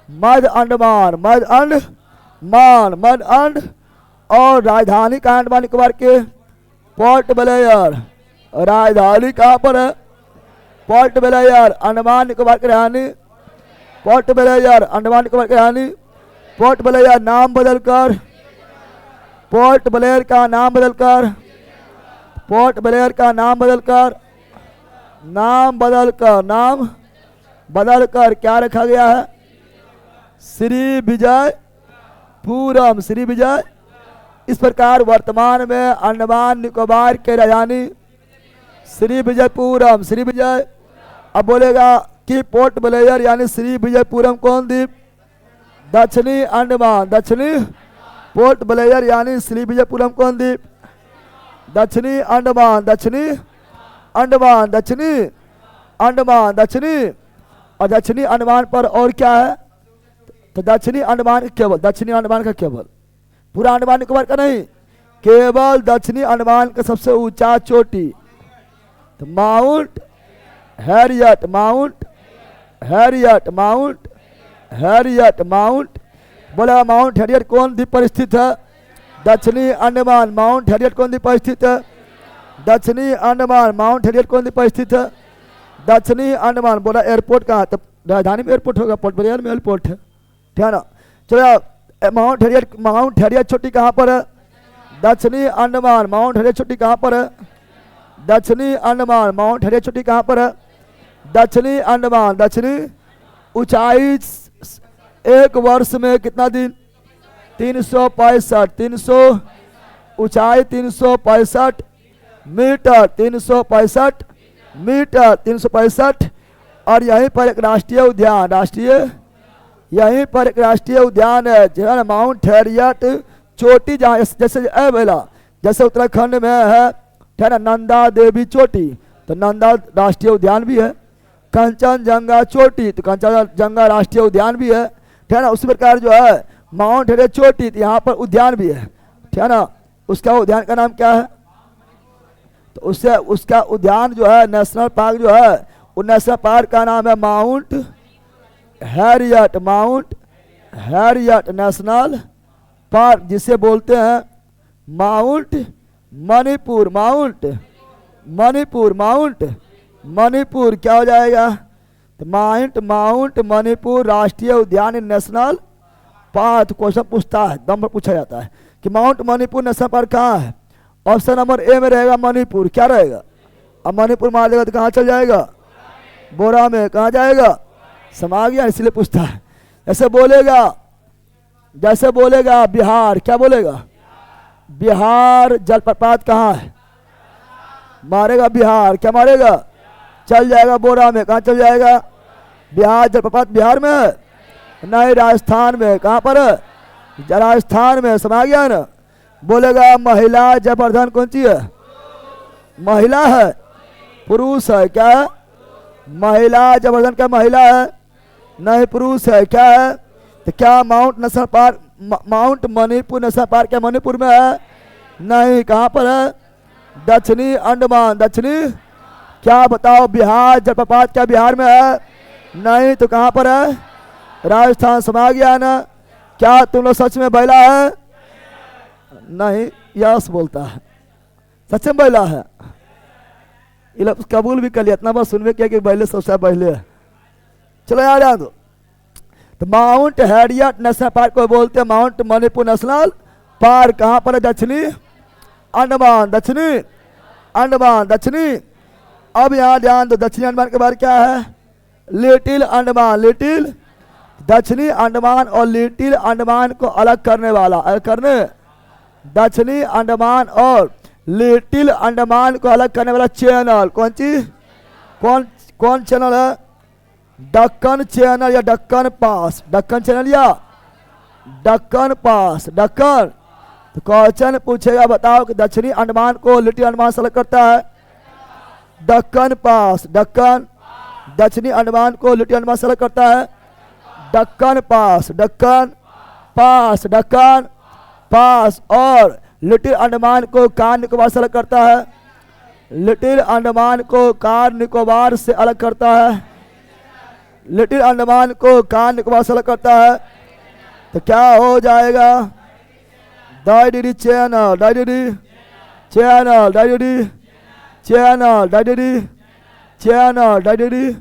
मध्य अंडमान, मध्य अंडमान, मध्य अंड। और राजधानी कहाँ अंडमान निकोबार के? Port Blair. राजधानी कहाँ पर है? Port Blair. अंडमान निकोबार की राजधानी पोर्ट ब्लेयर। अंडमान निकोबार की राजधानी पोर्ट ब्लेयर। नाम बदलकर पोर्ट ब्लेयर का नाम बदलकर पोर्ट ब्लेयर का नाम बदलकर नाम बदलकर क्या रखा गया है? श्री विजयपुरम। श्री विजय। इस प्रकार वर्तमान में अंडमान निकोबार के राजधानी श्री विजयपुरम। श्री विजय। अब बोलेगा कि पोर्ट ब्लेयर यानी श्री विजयपुरम कौन द्वीप? दक्षिणी अंडमान। दक्षिणी पोर्ट ब्लेयर यानी श्री विजयपुरम कौन द्वीप? दक्षिणी अंडमान। दक्षिणी अंडमान। दक्षिणी अंडमान। दक्षिणी और दक्षिणी अंडमान पर और क्या है? तो दक्षिणी अंडमान केवल दक्षिणी अंडमान का केवल, पूरा अंडमान निकोबार का नहीं, केवल दक्षिणी अंडमान का सबसे ऊंचा चोटी तो mount Harriet. Mount Harriet. Mount Harriet. Mount बोला माउंट हैरियट कौन द्वीप पर स्थित है? दक्षिणी अंडमान। माउंट हैरियट कौन द्वीप पर स्थित है? दक्षिणी अंडमान। माउंट हैरियट कौन द्वीप पर स्थित है? दक्षिणी अंडमान। बोला एयरपोर्ट कहाँ? तो राजधानी में एयरपोर्ट होगा, पोर्ट ब्लेयर में एयरपोर्ट है, ठीक है ना। चलो माउंट हैरियट चोटी कहाँ पर है? दक्षिणी अंडमान। माउंट हैरियट चोटी कहाँ पर है? दक्षिणी अंडमान। माउंट हैरियट चोटी कहाँ पर है? दक्षिणी अंडमान। दक्षिणी ऊंचाई एक वर्ष में कितना दिन? 365। 300 ऊंचाई 365 मीटर। 365 मीटर। 365। और यहीं पर एक राष्ट्रीय उद्यान यहीं पर एक राष्ट्रीय उद्यान है जो है माउंट हैरियट चोटी, जहाँ जैसे बोला जैसे उत्तराखंड में है ना नंदा देवी चोटी, तो नंदा राष्ट्रीय उद्यान भी है। कंचनजंगा चोटी तो कंचनजंगा राष्ट्रीय उद्यान भी है, ठीक है ना। उसी प्रकार जो है माउंट हैरियट चोटी तो यहाँ पर उद्यान भी है, ठीक है ना। उसका उद्यान का नाम क्या है? तो उससे उसका उद्यान जो है नेशनल पार्क जो है उस नेशनल पार्क का नाम है mount Harriet. Mount Harriet national park, जिसे बोलते हैं mount Manipur. Mount Manipur. Mount Manipur क्या हो जाएगा? तो माउंट मणिपुर राष्ट्रीय उद्यान नेशनल पार्क। क्वेश्चन पूछता है, दम पर पूछा जाता है कि माउंट मणिपुर नेशनल पार्क कहाँ है? ऑप्शन नंबर ए में रहेगा मणिपुर। क्या रहेगा? अब मणिपुर मार देगा तो कहाँ चल जाएगा? बोरा में। कहाँ जाएगा? समा गया, इसलिए पूछता है। जैसे बोलेगा बिहार, क्या बोलेगा? बिहार जलप्रपात कहाँ है? मारेगा बिहार। क्या मारेगा? चल जाएगा बोरा में। कहाँ चल जाएगा? बिहार जलप्रपात बिहार में है? नहीं, राजस्थान में। कहाँ पर है? राजस्थान में। समा गया ना। बोलेगा महिला जबरदन कौन सी है? महिला है, पुरुष है? क्या है? महिला जबरदन क्या महिला है? नहीं, पुरुष है। क्या है? तो क्या mount national park mount Manipur national park क्या मणिपुर में है? नहीं। कहाँ पर है? दक्षिणी अंडमान। दक्षिणी क्या बताओ? बिहार जलप्रपात क्या बिहार में है? नहीं। तो कहाँ पर है? राजस्थान। समा गया ना। क्या तुम लोग सच में बैला है? नहीं, यस बोलता है। सच में बैला है। ये लोग कबूल भी कर लिया, इतना बार सुनवे किया कि बैले सबसे बैले है। चलो यार याद दो। तो माउंट हैरियट नेशनल पार्क को बोलते हैं माउंट मणिपुर नेशनल पार्क। कहाँ पर है? दक्षिणी अंडमान। दक्षिणी अंडमान। दक्षिणी। अब यहाँ ध्यान दो, दक्षिणी अंडमान के बारे क्या है? लिटिल अंडमान। लिटिल दक्षिणी अंडमान और लिटिल अंडमान को अलग करने वाला दक्षिणी अंडमान और लिटिल अंडमान को अलग करने वाला चैनल कौन चीज? कौन चैनल है? दक्कन चैनल या दक्कन पास? दक्कन चैनल या दक्कन पास? दक्कन। तो क्वेश्चन पूछेगा, बताओ कि दक्षिणी अंडमान को लिटिल अंडमान से अलग करता है दक्कन पास। दक्कन। दक्षिणी अंडमान को लिटिल अंडमान से अलग करता है दक्कन पास। दक्कन पास। दक्कन पास। और लिटिल अंडमान को कार निकोबार से अलग करता है लिटिल अंडमान को कार निकोबार से अलग करता है लिटिल अंडमान को कार निकोबार से अलग करता है। तो क्या हो जाएगा? डायडी चैनल, डायडी चैनल, डायडी चैनल, डायडी चैनल, डायडी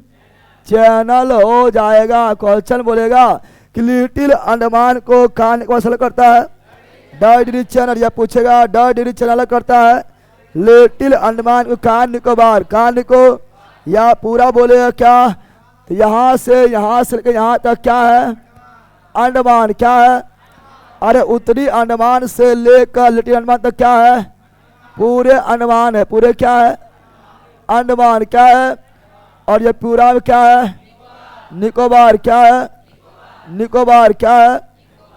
चैनल हो जाएगा। क्वेश्चन बोलेगा कि लिटिल अंडमान को कहाँ निकोबार करता है? डायडी चैनल। या पूछेगा डायडी चैनल करता है लिटिल अंडमान को कहाँ निकोबार, कहाँ निको, या पूरा बोलेगा क्या? तो यहाँ से लेकर यहाँ तक क्या है? अंडमान। क्या है? अरे उत्तरी अंडमान से लेकर लिटिल अंडमान तक क्या है? पूरे अंडमान है। पूरे क्या है? अंडमान। क्या है? और ये पूरा में क्या है? निकोबार। क्या है? निकोबार। क्या है?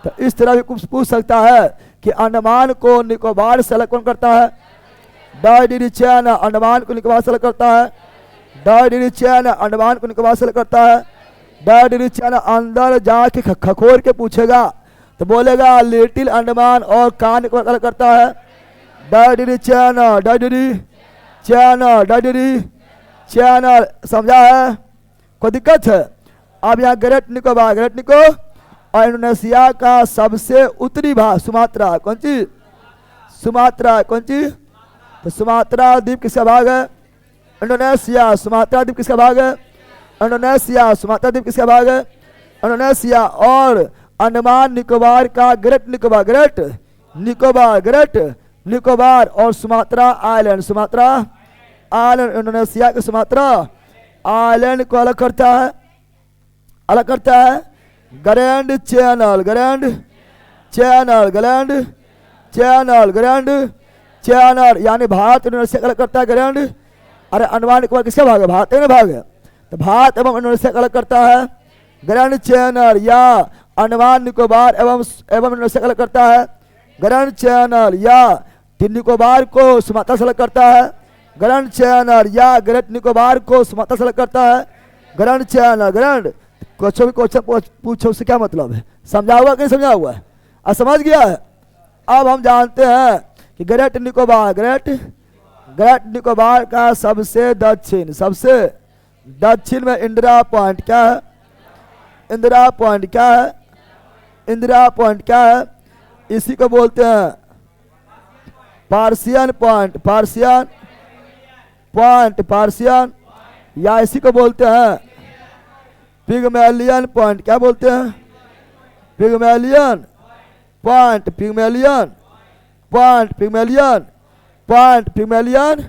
तो इस तरह भी कुछ पूछ सकता है कि अंडमान को निकोबार से अलग कौन करता है? डायडी चैनल अंडमान को निकोबार से अलग करता है। डायडी चैनल अंडमान को निकोबार से अलग करता है। डायडी चैनल अंदर जाके खखोर के पूछेगा तो बोलेगा लिटिल अंडमान और कहाँ निकोबार अलग करता है? डायडी चैनल, डायडी चैनल, डायडी चैनल। समझा है? कोई दिक्कत है? अब यहाँ ग्रेट निकोबार, ग्रेट निको और इंडोनेशिया का सबसे उत्तरी भाग सुमात्रा। कौन सी? सुमात्रा। कौन सी? तो सुमात्रा द्वीप किसका भाग है? इंडोनेशिया। सुमात्रा द्वीप किसका भाग है? इंडोनेशिया। सुमात्रा द्वीप किसका भाग है? इंडोनेशिया। और अंडमान निकोबार का great Nicobar, great Nicobar, great Nicobar और Sumatra island, Sumatra island. Indonesia के सुमात्रा आइलैंड को अलग करता है, अलग करता है grand channel, grand channel, grand channel, grand channel. यानी भारत इंडोनेशिया का अलग करता है ग्रैंड। अरे अंडमान निकोबार किसका भाग है? भारत का भाग है। तो भारत एवं इंडोनेशिया का अलग करता है ग्रैंड चैनल। या अंडमान निकोबार एवं इंडोनेशिया का अलग करता है ग्रैंड चैनल। या निकोबार को सुमात्रा से अलग करता है ग्रैंड चैनल। या ग्रेट निकोबार को सुमात्रा से अलग करता है ग्रैंड चैनल, ग्रैंड। कुछ भी क्वेश्चन पूछो उससे क्या मतलब है? समझा हुआ कि नहीं समझा हुआ है? समझ गया है? अब हम जानते हैं कि ग्रेट निकोबार, ग्रेट निकोबार का सबसे दक्षिण, सबसे दक्षिण में इंदिरा पॉइंट। क्या है? इंदिरा पॉइंट। क्या है? इंदिरा पॉइंट। क्या है? इसी को बोलते हैं Persian point, Persian point, Persian. या इसी को बोलते हैं पिग्मेलियन पॉइंट। क्या बोलते हैं? Pygmalion point, Pygmalion point, Pygmalion point, Pygmalion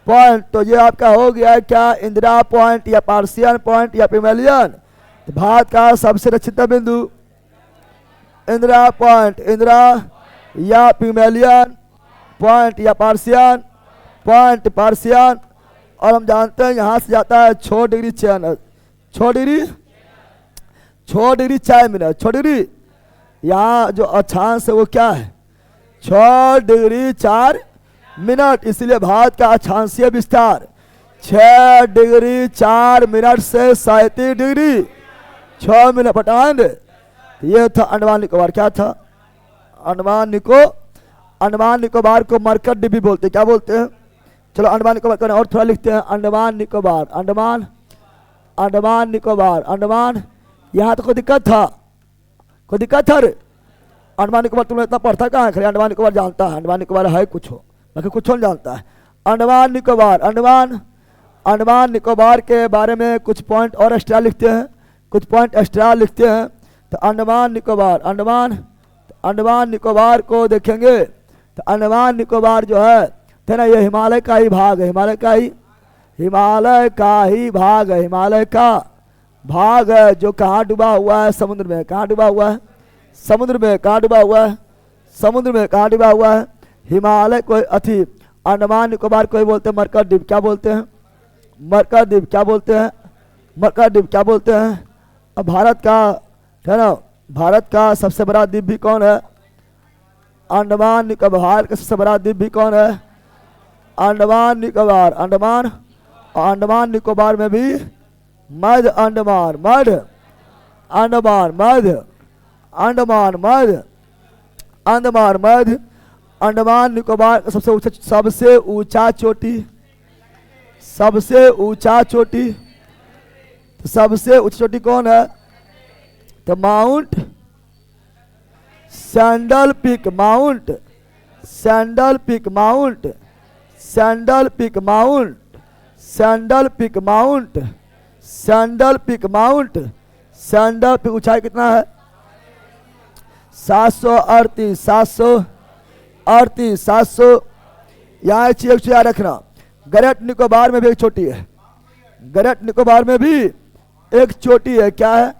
point. तो ये आपका हो गया है क्या? इंदिरा पॉइंट या पार्सियन पॉइंट या पिग्मेलियन। तो भारत का सबसे दक्षिण बिंदु इंदिरा पॉइंट, इंदिरा या पिग्मेलियन पॉइंट या पार्सियन पॉइंट, पार्सियन। और हम जानते हैं यहाँ से जाता है 6 degree channel, 6 degree 4 minute, 6 degree. यहाँ जो अक्षांश है वो क्या है? 6 डिग्री 4 मिनट। इसलिए भारत का अक्षांशीय विस्तार 6 डिग्री 4 मिनट से 37 डिग्री 6 मिनट पटांड। ये था अंडमान निकोबार। क्या था? अंडमान निकोबार को मरकट द्वीप भी बोलते हैं। क्या बोलते हैं? चलो अंडमान निकोबार को और थोड़ा लिखते हैं। अंडमान निकोबार, अंडमान निकोबार, अंडमान। यहाँ तो कोई दिक्कत था? कोई दिक्कत था? रे अंडमान निकोबार तुमने इतना पढ़ता कहाँ है? खड़े अंडमान निकोबार जानता है? अंडमान निकोबार है कुछ हो, बाकी कुछ नहीं जानता है। अंडमान निकोबार, अंडमान निकोबार के बारे में कुछ पॉइंट और एक्स्ट्रा लिखते हैं, कुछ पॉइंट एक्स्ट्रा लिखते हैं। तो अंडमान निकोबार, अंडमान निकोबार को देखेंगे तो अंडमान निकोबार जो है ना, ये हिमालय का ही भाग है, हिमालय का ही भाग है, हिमालय का भाग है जो कहाँ डूबा हुआ है? समुद्र में। कहाँ डूबा हुआ है? समुद्र में। कहाँ डूबा हुआ है? समुद्र में। कहाँ डूबा हुआ है? हिमालय को अथी अंडमान निकोबार को बोलते हैं मरकट द्वीप। क्या बोलते हैं? मरकट द्वीप। क्या बोलते हैं? मरकट द्वीप। क्या बोलते हैं? अब भारत का है ना, भारत का सबसे बड़ा द्वीप भी कौन है? अंडमान निकोबार का सबसे बड़ा द्वीप भी कौन है? अंडमान निकोबार। अंडमान निकोबार में भी मध्य अंडमान, मध्य अंडमान, मध्य अंडमान, मध्य अंडमान, मध्य अंडमान निकोबार का सबसे ऊंचा चोटी, सबसे ऊंचा चोटी, सबसे ऊंची चोटी कौन है? तो Mount Saddle Peak Mount, Saddle Peak Mount, Saddle Peak Mount, Saddle Peak Mount, Saddle Peak Mount, Saddle Peak ऊंचाई कितना है? 738, 738, 700। यहाँ एक चीज याद रखना, ग्रेट निकोबार में भी एक चोटी है, ग्रेट निकोबार में भी एक चोटी है। क्या है?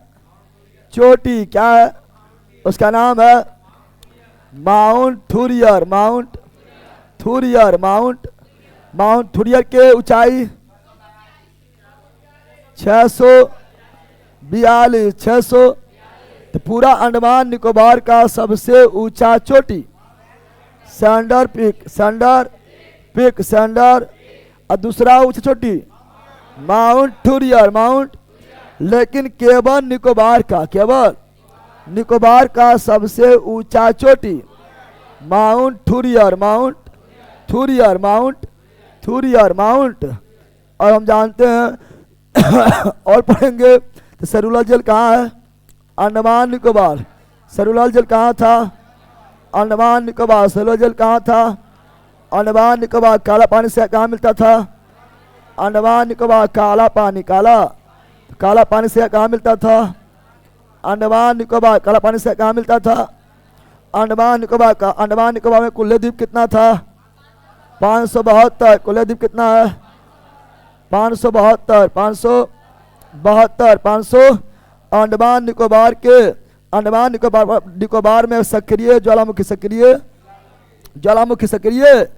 चोटी क्या है? उसका नाम है माउंट थुरियर, माउंट थुरियर, माउंट माउंट थुरियर के ऊंचाई 642, 600। तो पूरा अंडमान निकोबार का सबसे ऊंचा चोटी Saddle Peak, Saddle Peak, Saddle. और दूसरा ऊंचा चोटी माउंट थुरियर, माउंट। लेकिन केवल निकोबार का, केवल निकोबार का सबसे ऊंचा चोटी माउंट थुरियर, माउंट थुरियर, माउंट थुरियर, माउंट। और हम जानते हैं और पढ़ेंगे तो सेरुलर जेल कहाँ है? अंडमान निकोबार। सेरुलर जेल कहाँ था? अंडमान निकोबार। सेरुलर जेल कहाँ था? अंडमान निकोबार। काला पानी से कहाँ मिलता था? अंडमान निकोबार। काला पानी, काला काला पानी से कहाँ मिलता था? अंडमान निकोबार। काला पानी से कहाँ मिलता था? अंडमान निकोबार का। अंडमान निकोबार में कुल्ले द्वीप कितना था? 572। कुल्ले द्वीप कितना है? 572, 572, 500। अंडमान निकोबार के, अंडमान निकोबार में सक्रिय ज्वालामुखी, सक्रिय ज्वालामुखी, सक्रिय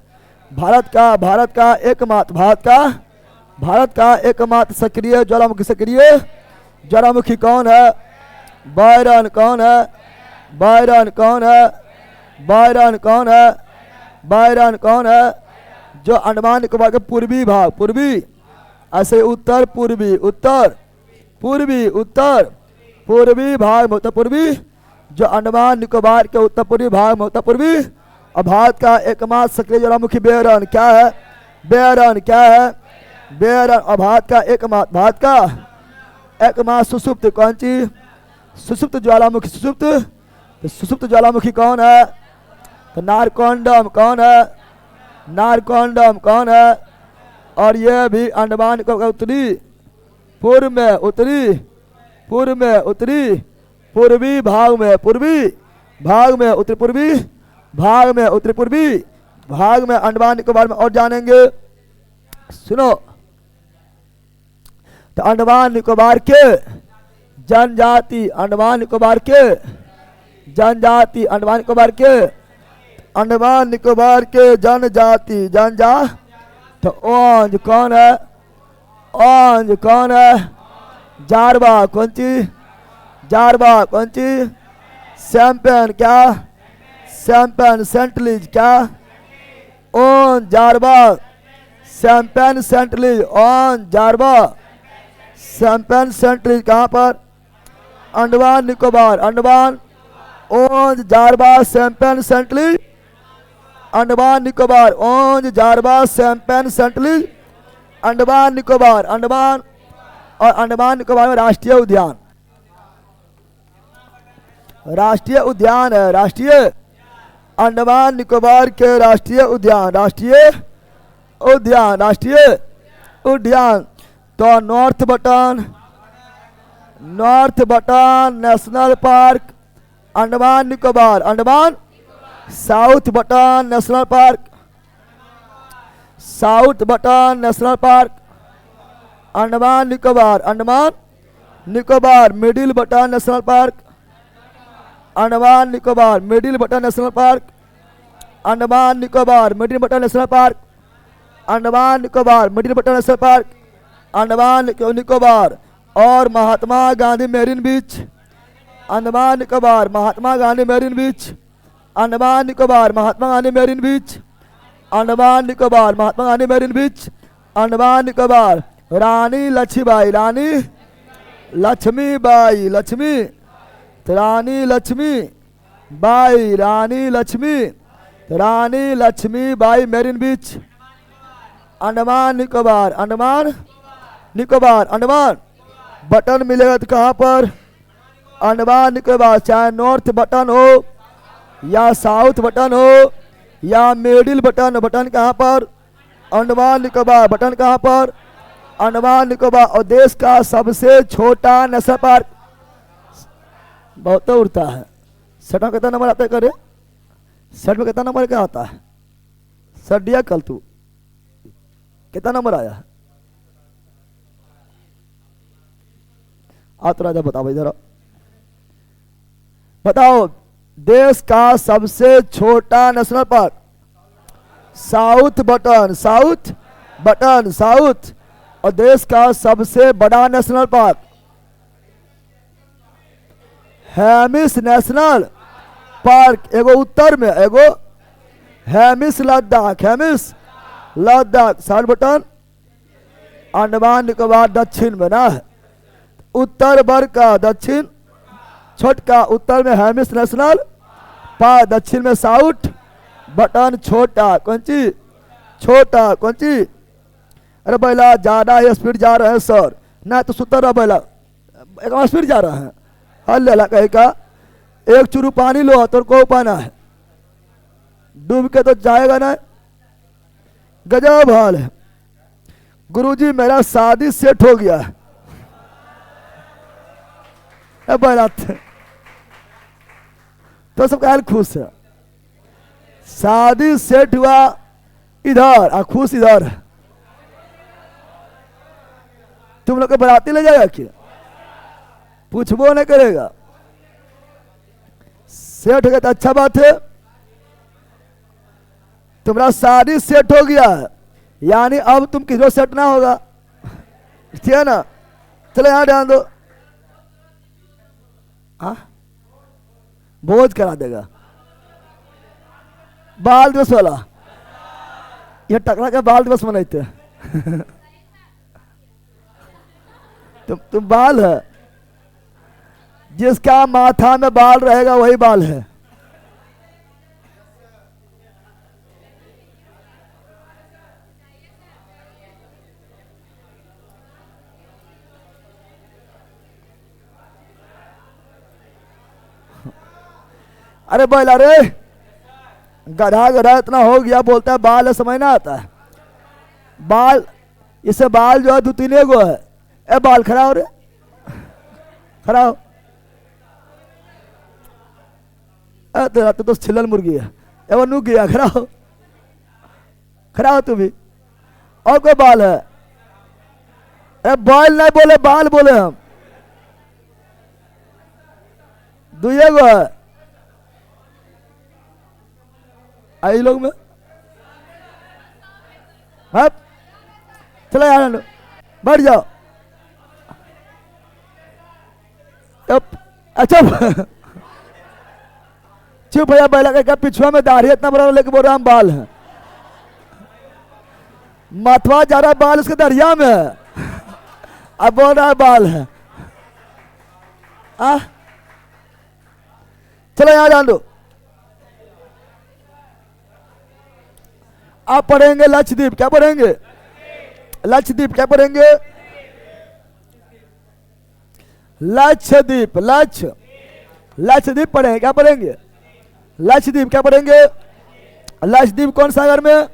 भारत का एकमात्र, भारत का एकमात्र सक्रिय ज्वालामुखी, सक्रिय ज्वालामुखी कौन है? बायरन। कौन है? बायरन। कौन है? बायरन। कौन है? बायरन। कौन है? जो अंडमान निकोबार के पूर्वी भाग, पूर्वी ऐसे उत्तर पूर्वी, उत्तर पूर्वी, उत्तर पूर्वी भाग में, उत्तर पूर्वी, जो अंडमान निकोबार के उत्तर पूर्वी भाग में, उत्तर पूर्वी। और भारत का एकमात्र सक्रिय ज्वालामुखी बेरन। क्या है? बेरन। क्या है? बेरन। और भारत का एकमात्र सुसुप्त, कौन सी? सुसुप्त ज्वालामुखी, सुसुप्त। तो सुसुप्त ज्वालामुखी कौन है? तो नारकोंडम। कौन है? नारकोंडम। कौन है? और यह भी अंडमान निकोबार उत्तरी पूर्व में, उत्तरी पूर्व में, उत्तरी पूर्वी भाग में, पूर्वी भाग में, उत्तरी पूर्वी भाग में, उत्तरी पूर्वी भाग में अंडमान निकोबार में। और जानेंगे, सुनो, तो अंडमान निकोबार के जनजाति, अंडमान निकोबार के जनजाति, अंडमान निकोबार के, अंडमान निकोबार के जनजाति, जनजाति। तो ओंज कौन है? ओंज कौन है? जारवा। कौन सी? जारवा। कौन सी? सैम्पेन। क्या? सैम्पेन। सेंटलीज। क्या? ओंज, जारवा, सैम्पेन, सेंटलीज। ओंज, जारवा, सैम्पेन, सेंटलीज। कहाँ पर? अंडमान निकोबार। अंडमान, ओंज, जारवा, सैम्पेन, सेंटलीज। अंडमान निकोबार, ओंज, जारवा, सैम्पेन, सेंटलीज, अंडमान निकोबार। अंडमान और अंडमान निकोबार में राष्ट्रीय उद्यान, राष्ट्रीय उद्यान है, राष्ट्रीय अंडमान निकोबार के राष्ट्रीय उद्यान, राष्ट्रीय उद्यान, राष्ट्रीय उद्यान। तो north button national park Andaman Nicobar, Andaman. South button national park, south button national park Andaman Nicobar, Andaman Nicobar. Middle button national park Andaman Nicobar, middle button national park Andaman Nicobar, middle button national park Andaman Nicobar, middle button national park Andaman Nicobar. और Mahatma Gandhi marine beach Andaman Nicobar, Mahatma Gandhi marine beach Andaman Nicobar, Mahatma Gandhi marine beach Andaman Nicobar, Mahatma Gandhi marine beach Andaman Nicobar. Rani Lakshmibai, Rani Lakshmibai, Lakshmi, Rani Lakshmi Bai, Rani Lakshmi, Rani Lakshmibai marine beach Andaman Nicobar, Andaman Nicobar. Andaman बटन मिलेगा तो कहाँ पर? अंडमान निकोबार, चाहे north button हो या south button हो या मिडिल बटन, बटन कहाँ पर? अंडमान निकोबार, बटन कहाँ पर? अंडमान निकोबार। और देश का सबसे छोटा नेशनल पार्क बहुत उड़ता है। सट में कितना नंबर आता है करे? सट में कितना नंबर क्या आता है? सट दिया कल तू कितना नंबर आया? आप तो राजा बताओ भाई जरा, बताओ देश का सबसे छोटा national park. South button, south button, south. और देश का सबसे बड़ा national park Hemis national park. एगो उत्तर में, एगो हेमिस लद्दाख, हेमिस लद्दाख। साउथ बटन अंडमान निकोबार दक्षिण में ना है। उत्तर वर्ग का दक्षिण छोटका, उत्तर में हेमिस नेशनल पार्क, दक्षिण में साउथ बटन छोटा। कौन सी? छोटा। कौन सी? अरे बैला ज्यादा स्पीड जा रहे हैं सर, ना तो सुतर रहा बैला, एक स्पीड जा रहा है। हल्ला कहे का एक चुरू पानी लो तो को पाना है, डूब के तो जाएगा ना। गजब हाल है। गुरुजी मेरा शादी सेट हो गया है। बैला तो सबका हाल खुश है। शादी सेट हुआ इधर और खुश इधर। तुम लोग को बराती ले जाएगा क्या? पूछबो नहीं करेगा। सेट हो गया तो अच्छा बात है। तुम्हारा शादी सेट हो गया है, यानी अब तुम किसी सेट ना होगा, ठीक है ना? चलो यहां ध्यान दो। हाँ भोज करा देगा बाल दिवस वाला। यह टकरा का बाल दिवस मनाते तुम बाल है, जिसका माथा में बाल रहेगा वही बाल है। अरे बोल, अरे गधा गधा इतना हो गया, बोलता है बाल है, समझ ना आता है। बाल, इसे बाल जो है 2-3 गो है। ए बाल खड़ा हो रे, खड़ा हो। तेरा तो छिल्लल मुर्गी है, एवं नू गया, खड़ा हो, खड़ा हो तू भी। और कोई बाल है? ए बाल नहीं बोले, बाल बोले हम। 2 गो है आई लोग में। हाँ चलो यार बैठ जाओ। अच्छा चुप भैया, बैला का पिछुआ में दाढ़ी इतना बड़ा लेके बोल रहा हम बाल हैं। मथवा जा रहा है, बाल उसके दरिया में है, अब बोल रहा है बाल है। चलो यहाँ जान दो। आप पढ़ेंगे लक्षद्वीप। क्या पढ़ेंगे? लक्षद्वीप। क्या पढ़ेंगे? लक्षद्वीप। लक्षद्वीप पढ़ेंगे। क्या पढ़ेंगे? लक्षद्वीप। क्या पढ़ेंगे? लक्षद्वीप कौन सागर में?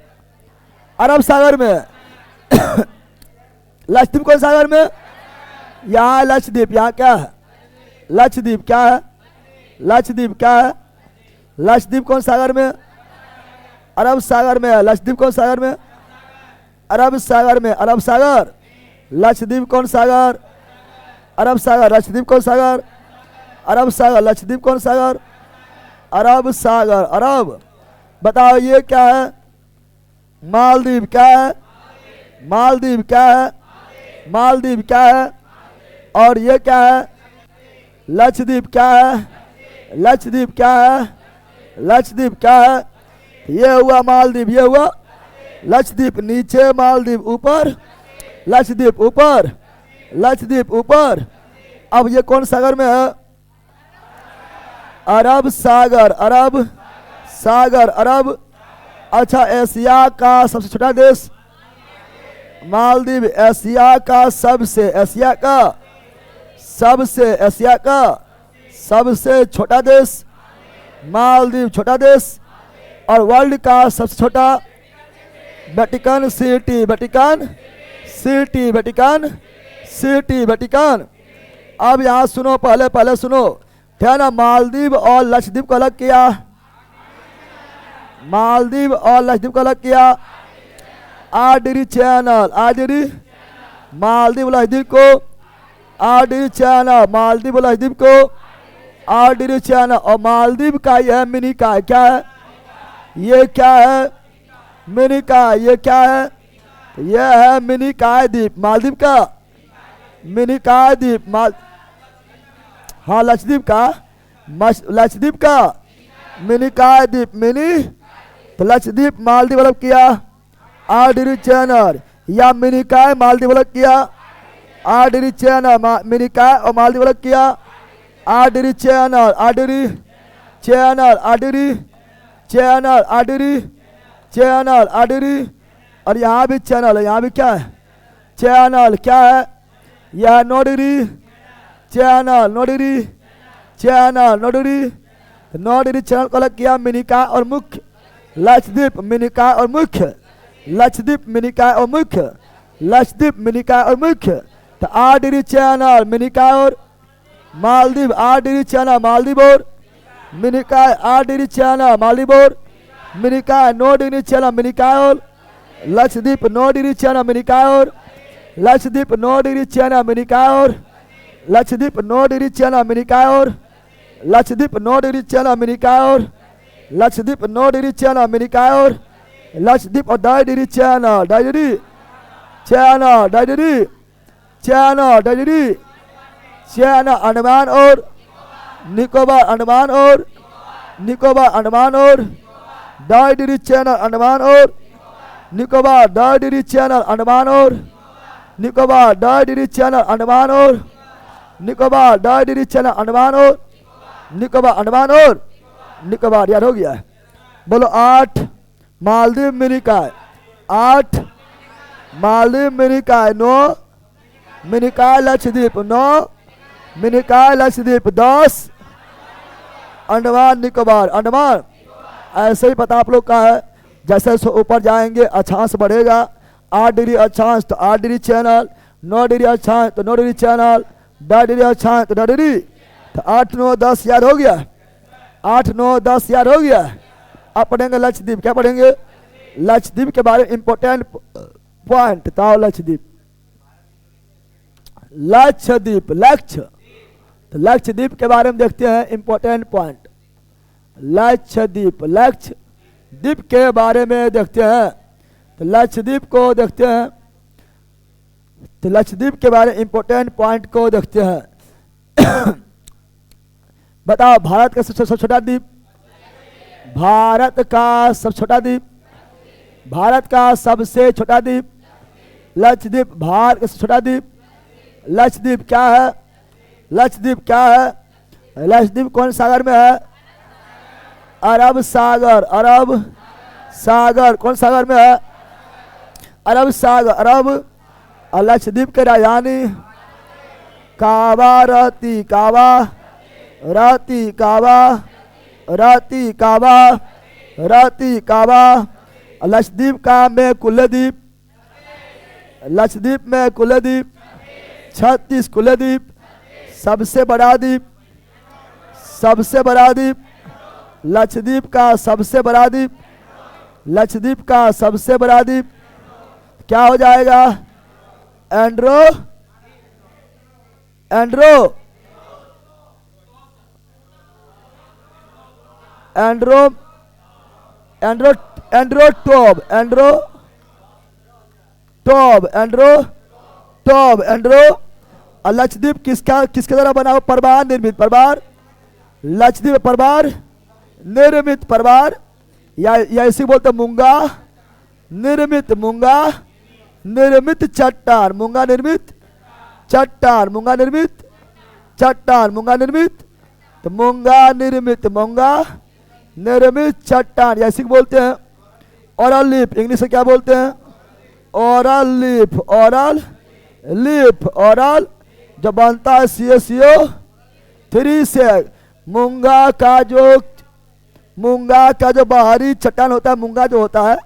अरब सागर में। लक्षद्वीप कौन सागर में? यहाँ लक्षद्वीप। यहाँ क्या है? लक्षद्वीप क्या है? लक्षद्वीप क्या है? लक्षद्वीप कौन सागर में? अरब सागर में है। लक्षद्वीप कौन सागर में? अरब सागर में। अरब सागर। लक्षद्वीप कौन सागर? अरब सागर। लक्षद्वीप कौन सागर? अरब सागर। लक्षद्वीप कौन सागर? अरब सागर। अरब। बताओ ये क्या है? मालदीव। क्या है? मालदीव क्या है? मालदीव क्या है? और ये क्या है? लक्षद्वीप क्या है? लक्षद्वीप क्या है? लक्षद्वीप क्या है? ये हुआ मालदीव, ये हुआ लक्षद्वीप। नीचे मालदीव, ऊपर लक्षद्वीप, ऊपर लक्षद्वीप, ऊपर। अब ये कौन सागर में है? अरब सागर। अरब सागर। अरब। अच्छा, एशिया का सबसे छोटा देश मालदीव। एशिया का सबसे, एशिया का सबसे, एशिया का सबसे छोटा देश मालदीव छोटा देश और वर्ल्ड का सबसे छोटा Vatican city, Vatican city, Vatican city, Vatican. अब यहाँ सुनो, पहले पहले सुनो, क्या ना, मालदीव और लक्षद्वीप को अलग किया, मालदीव और लक्षद्वीप को अलग किया RDD channel, RDD, Maldives Lakshadweep को आरडीडी चैनल, मालदीव लक्षद्वीप को आरडीडी चैनल। और मालदीव का यह मिनी का क्या है, ये क्या है, मिनी का, ये क्या है, यह है मिनी काय द्वीप, मालदीव का मिनी काय द्वीप, हाँ लक्षद्वीप का, लक्षद्वीप का मिनी काय द्वीप, मिनी, तो लक्षद्वीप मालदीव अलग किया आरडीडी चैनल, या मिनी काय मालदीव अलग किया आरडीडी चैनल, मिनी काय और मालदीव अलग किया RDD channel, RDD channel, RDD channel, RDD channel, RDD. और यहाँ भी चैनल है, यहाँ भी क्या है, चैनल, क्या है, यह नोडीडी चैनल, नोडीडी चैनल, नोडीडी, नोडीडी चैनल को अलग किया मिनिका और मुख्य लक्षद्वीप, मिनिका और मुख्य लक्षद्वीप, मिनिका और मुख्य लक्षद्वीप, मिनिका और मुख्य। तो आरडीडी चैनल मिनिका और मालदीव, आरडीडी चैनल मालदीव और मिनिका, आरडीडी चैनल मालदीव और मिनिका, नोडीडी चैनल मिनिका और लक्षद्वीप, नोडीडी चैनल मिनिका और लक्षद्वीप, नोडीडी चैनल मिनिका और लक्षद्वीप, नोडीडी चैनल मिनिका और लक्षद्वीप, नोडीडी चैनल मिनिका और लक्षद्वीप, नोडीडी चैनल मिनिका और लक्षद्वीप, और डायडीडी चैनल, डायडीडी चैनल, डायडीडी चैनल, डायडीडी चैनल, अंडमान और निकोबार, अंडमान और निकोबार, अंडमान और डायडीडी चैनल, अंडमान और निकोबार, डायडीडी चैनल, अंडमान और निकोबार, डायडीडी चैनल, अंडमान और निकोबार, डायडीडी चैनल, अंडमान और निकोबार, अंडमान और निकोबार। याद हो गया है, बोलो 8 मालदीव मिनिकाय, 8 मालदीव मिनिकाय, 9 मिनिकाय लक्षद्वीप, 9 मिनिकाय लक्षद्वीप, 10 अंडमान निकोबार, अंडमान। ऐसे ही पता आप लोग का है, जैसे ऊपर जाएंगे अक्षांश बढ़ेगा, 8 डिग्री अक्षांश तो 8 डिग्री चैनल, 9 डिग्री अक्षांश तो 9 डिग्री चैनल, 10 डिग्री अक्षांश तो 10 डिग्री, तो 8 9 10 याद हो गया, 8 9 10 याद हो गया। अब पढ़ेंगे लक्षद्वीप, क्या पढ़ेंगे, लक्षद्वीप के बारे में इंपॉर्टेंट पॉइंट, तो लक्षद्वीप, लक्षद्वीप, लक्ष्य, तो लक्षद्वीप के बारे में देखते हैं इंपॉर्टेंट पॉइंट, लक्षद्वीप, लक्षद्वीप के बारे में देखते हैं, तो लक्षद्वीप को देखते हैं, तो लक्षद्वीप के बारे में इंपॉर्टेंट पॉइंट को देखते हैं। बताओ भारत का सबसे छोटा द्वीप, भारत का सबसे छोटा द्वीप, भारत का सबसे छोटा द्वीप लक्षद्वीप, भारत का सबसे छोटा द्वीप लक्षद्वीप क्या है, लक्षद्वीप क्या है, लक्षद्वीप कौन सागर में है, अरब सागर, अरब सागर, कौन सागर में है, अरब सागर, अरब। और लक्षद्वीप के राजधानी काबा रहती, काबा रहती, काबा रहती, काबा रहती, काबा। लक्षद्वीप का में कुलद्वीप, लक्षद्वीप में कुलद्वीप 36 कुलद्वीप, सबसे बड़ा द्वीप, सबसे बड़ा द्वीप लक्षद्वीप का सबसे बड़ा द्वीप, लक्षद्वीप का सबसे बड़ा द्वीप क्या हो जाएगा, एंड्रो, एंड्रो, एंड्रो, एंड्रो, एंड्रो टॉब, एंड्रो टॉब, एंड्रो टॉब, एंड्रो। और लक्षद्वीप किसका, किसके द्वारा बना हुआ, परवार निर्मित, परवार, लक्षद्वीप परवार निर्मित, परवार या इसी बोलते मूंगा निर्मित, मूंगा निर्मित चट्टान, मूंगा निर्मित चट्टान, मूंगा निर्मित चट्टान, मूंगा निर्मित, तो मूंगा निर्मित, मूंगा निर्मित चट्टान, ऐसे बोलते हैं। ओरल लीफ, इंग्लिश से क्या बोलते हैं, oral leaf, oral leaf, oral जो बनता है CaCO3 से। मूंगा का जो मूंगा का जो बाहरी चट्टान होता है, मूंगा जो होता है,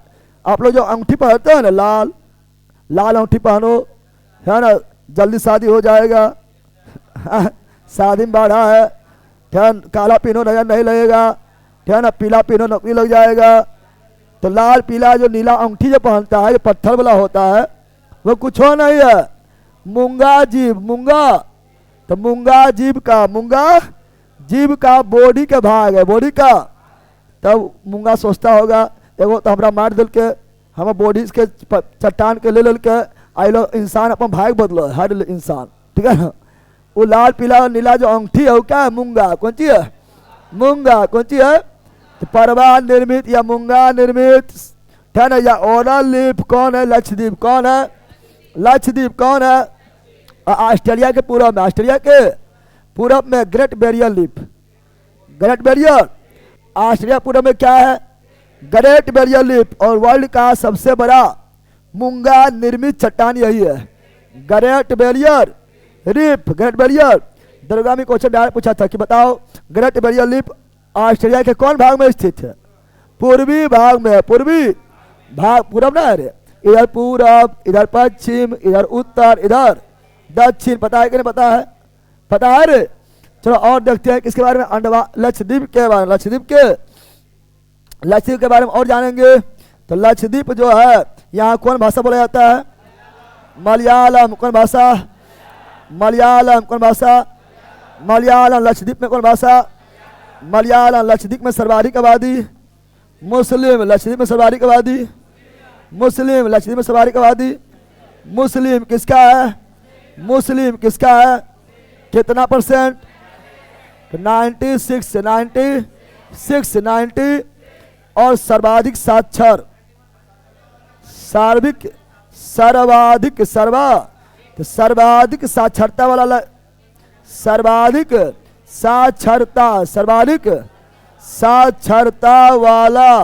आप लोग जो अंगूठी पहनते हो ना, लाल लाल अंगूठी पहनो, है ना, जल्दी शादी हो जाएगा। शादी में बाढ़ा है, काला पीनो नजर नहीं लगेगा, है ना, पीला पीनो नौकरी लग जाएगा। तो लाल पीला जो नीला अंगूठी जो पहनता है, जो पत्थर वाला होता है, वो कुछ हो नहीं है, मूंगा जीव, मूंगा। तो मूंगा जीव का, मूंगा जीव का बॉडी के भाग है, बॉडी का। तब मूंगा सोचता होगा एगो तो हमारा मार दिल के, हम बॉडी के चट्टान के ले के आई लो इंसान अपन भाग बदलो, हर इंसान, ठीक है ना। वो लाल पीला नीला जो अंगूठी है वो क्या है, मूंगा। कौन सी है, मूंगा। कौन सी है, तो परवान निर्मित या मूंगा निर्मित, है ना, या ओरल लिप कौन है, लक्षद्वीप कौन है, लक्षद्वीप कौन है, ऑस्ट्रेलिया के पूर्व में, ऑस्ट्रेलिया के पूर्व में great barrier leaf, great barrier. Australia पूर्व में क्या है, ग्रेट बैरियर लीफ। और वर्ल्ड का सबसे बड़ा मूंगा निर्मित चट्टान यही है, great barrier reef, great barrier. Durga में क्वेश्चन डायरेक्ट पूछा था कि बताओ ग्रेट बैरियर लीफ ऑस्ट्रेलिया के कौन भाग में स्थित है, पूर्वी भाग में, पूर्वी भाग, पूरब ना है, इधर पूरब, इधर पश्चिम, इधर उत्तर, इधर दक्षिण। पता है कि नहीं पता है, पता है रे। चलो और देखते हैं किसके बारे में, लक्षद्वीप के बारे में, लक्षद्वीप के बारे में और जानेंगे। तो लक्षद्वीप जो है, यहाँ कौन भाषा बोला जाता है, मलयालम। कौन भाषा, मलयालम। कौन भाषा, मलयालम। लक्षद्वीप में कौन भाषा, मलयालम। लक्षद्वीप में सर्वाधिक आबादी मुस्लिम, लक्षद्वीप में सर्वाधिक आबादी मुस्लिम, लक्षद्वीप में सर्वाधिक आबादी मुस्लिम। किसका है, मुस्लिम किसका है, कितना परसेंट, 96, 96, 90। और सर्वाधिक साक्षर, सर्वाधिक तो सर्वाधिक साक्षरता वाला, सर्वाधिक साक्षरता, सर्वाधिक साक्षरता वाला,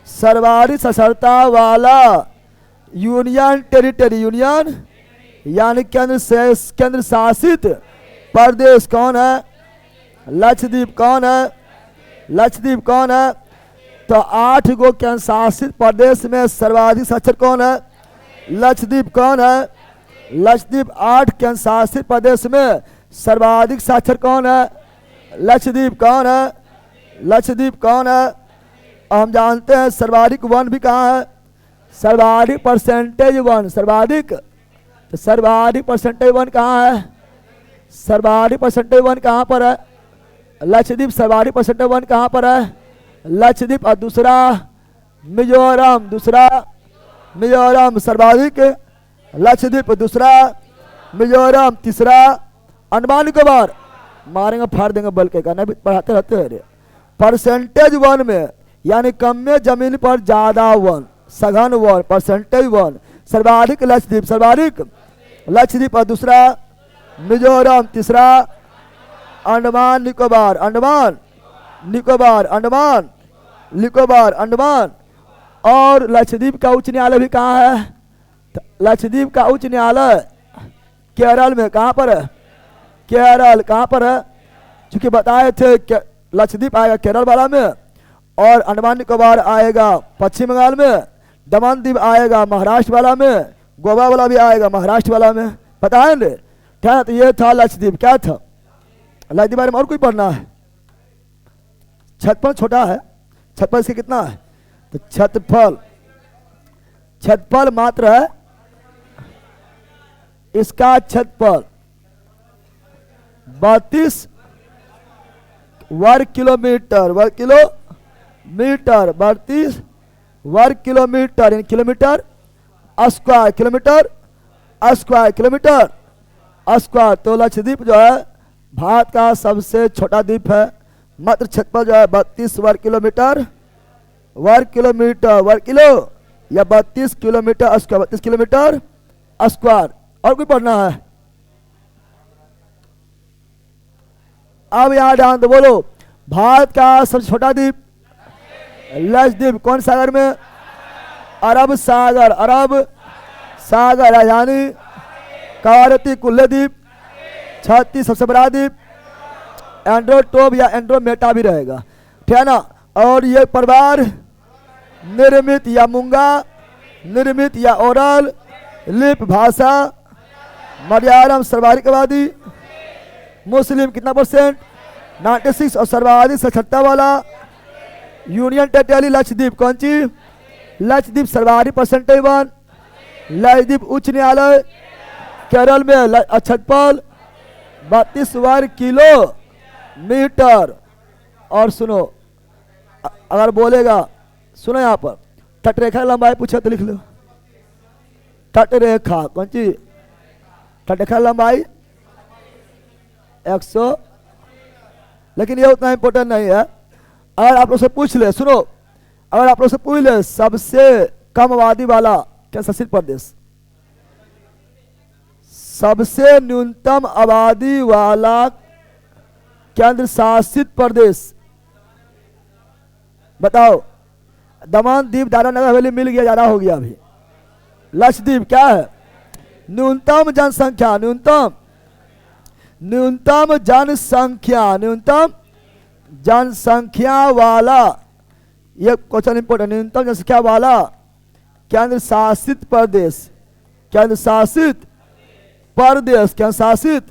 सर्वाधिक साक्षरता वाला यूनियन टेरिटरी, यूनियन यानी केंद्र शासित प्रदेश कौन है, लक्षद्वीप कौन है, लक्षद्वीप कौन है। तो 8 गो केंद्र शासित प्रदेश में सर्वाधिक साक्षर कौन है, लक्षद्वीप कौन है, लक्षद्वीप। 8 केंद्र शासित प्रदेश में सर्वाधिक साक्षर कौन है, लक्षद्वीप कौन है, लक्षद्वीप कौन है। हम जानते हैं सर्वाधिक वन भी कहाँ है, सर्वाधिक परसेंटेज वन, सर्वाधिक, तो सर्वाधिक परसेंटेज वन कहाँ है, सर्वाधिक परसेंटेज वन कहाँ पर है, लक्षद्वीप। सर्वाधिक परसेंटेज वन कहाँ पर है, लक्षद्वीप। और दूसरा मिजोरम, दूसरा मिजोरम सर्वाधिक, लक्षद्वीप दूसरा, मिजोरम तीसरा, अंडमान निकोबार। मारेंगे फाड़ देंगे बल के कहना, भी पढ़ाते रहते हैं। परसेंटेज वन में यानी कम में जमीन पर ज्यादा वन, सघन वन, परसेंटेज वन, सर्वाधिक लक्षद्वीप, सर्वाधिक लक्षद्वीप। और दूसरा मिजोरम, तीसरा अंडमान निकोबार, अंडमान निकोबार, अंडमान निकोबार, अंडमान। और लक्षद्वीप का उच्च न्यायालय भी कहाँ है, लक्षद्वीप का उच्च न्यायालय केरल में। कहाँ पर है, केरल। कहाँ पर है, चूंकि बताए थे लक्षद्वीप आएगा केरल वाला में, और अंडमान निकोबार आएगा पश्चिम बंगाल में, दमन द्वीप आएगा महाराष्ट्र वाला में, गोवा वाला भी आएगा महाराष्ट्र वाला में। पता है ना, तो ये था लक्षद्वीप। क्या था लक्षद्वीप बारे में और कोई पढ़ना है। क्षेत्रफल छोटा है, क्षेत्रफल इसके कितना है, तो क्षेत्रफल मात्र है, इसका क्षेत्रफल 32 वर्ग किलोमीटर, वर्ग किलोमीटर, 32 वर्ग किलोमीटर, यानी kilometre square, kilometre square, kilometre square. तो लक्षद्वीप जो है भारत का सबसे छोटा द्वीप है, मात्र क्षेत्रफल जो है 32 वर्ग किलोमीटर, वर्ग किलोमीटर, वर्ग किलो या 32 किलोमीटर स्क्वायर, 32 किलोमीटर स्क्वायर। और कोई पढ़ना है, अब यहां ध्यान दो, बोलो भारत का सबसे छोटा द्वीप लक्षद्वीप कौन सागर में, अरब सागर, अरब सागर। राजधानी कवारती, कुल्ले द्वीप, 36 सबसे बड़ा द्वीप, एंड्रोटोप या एंड्रोमेटा भी रहेगा, ठीक है ना। और ये परिवार निर्मित या मूंगा, निर्मित या ओरल, लिप भाषा, मलयालम सर्वाधिकवादी, मुस्लिम कितना परसेंट 96 और सर्वाधिक साक्षरता वाला। यूनियन टेरिटरी लक्षद्वीप कौन सी? लक्षद्वीप सर्वाधिक परसेंटेज 1, लक्षद्वीप उच्च न्यायालय, केरल में क्षेत्रफल 32 वर्ग किलोमीटर। और सुनो, अगर बोलेगा, सुनो यहाँ पर तटरेखा लंबाई पूछे तो लिख लो। तटरेखा कौन सी? तटरेखा लंबाई 100, लेकिन ये उतना इंपॉर्टेंट नहीं है। अगर आप लोग से पूछ ले, सुनो, अगर आप लोग से पूछ ले सबसे कम आबादी वाला केंद्र शासित प्रदेश, सबसे न्यूनतम आबादी वाला केंद्र शासित प्रदेश बताओ। दमन दीव दादरा नगर हवेली मिल गया, ज्यादा हो गया अभी। लक्षद्वीप क्या है? न्यूनतम जनसंख्या, न्यूनतम जनसंख्या, न्यूनतम जनसंख्या वाला, ये क्वेश्चन इंपोर्टेंट, न्यूनतम जनसंख्या वाला केंद्र शासित प्रदेश, केंद्र शासित प्रदेश, केंद्र शासित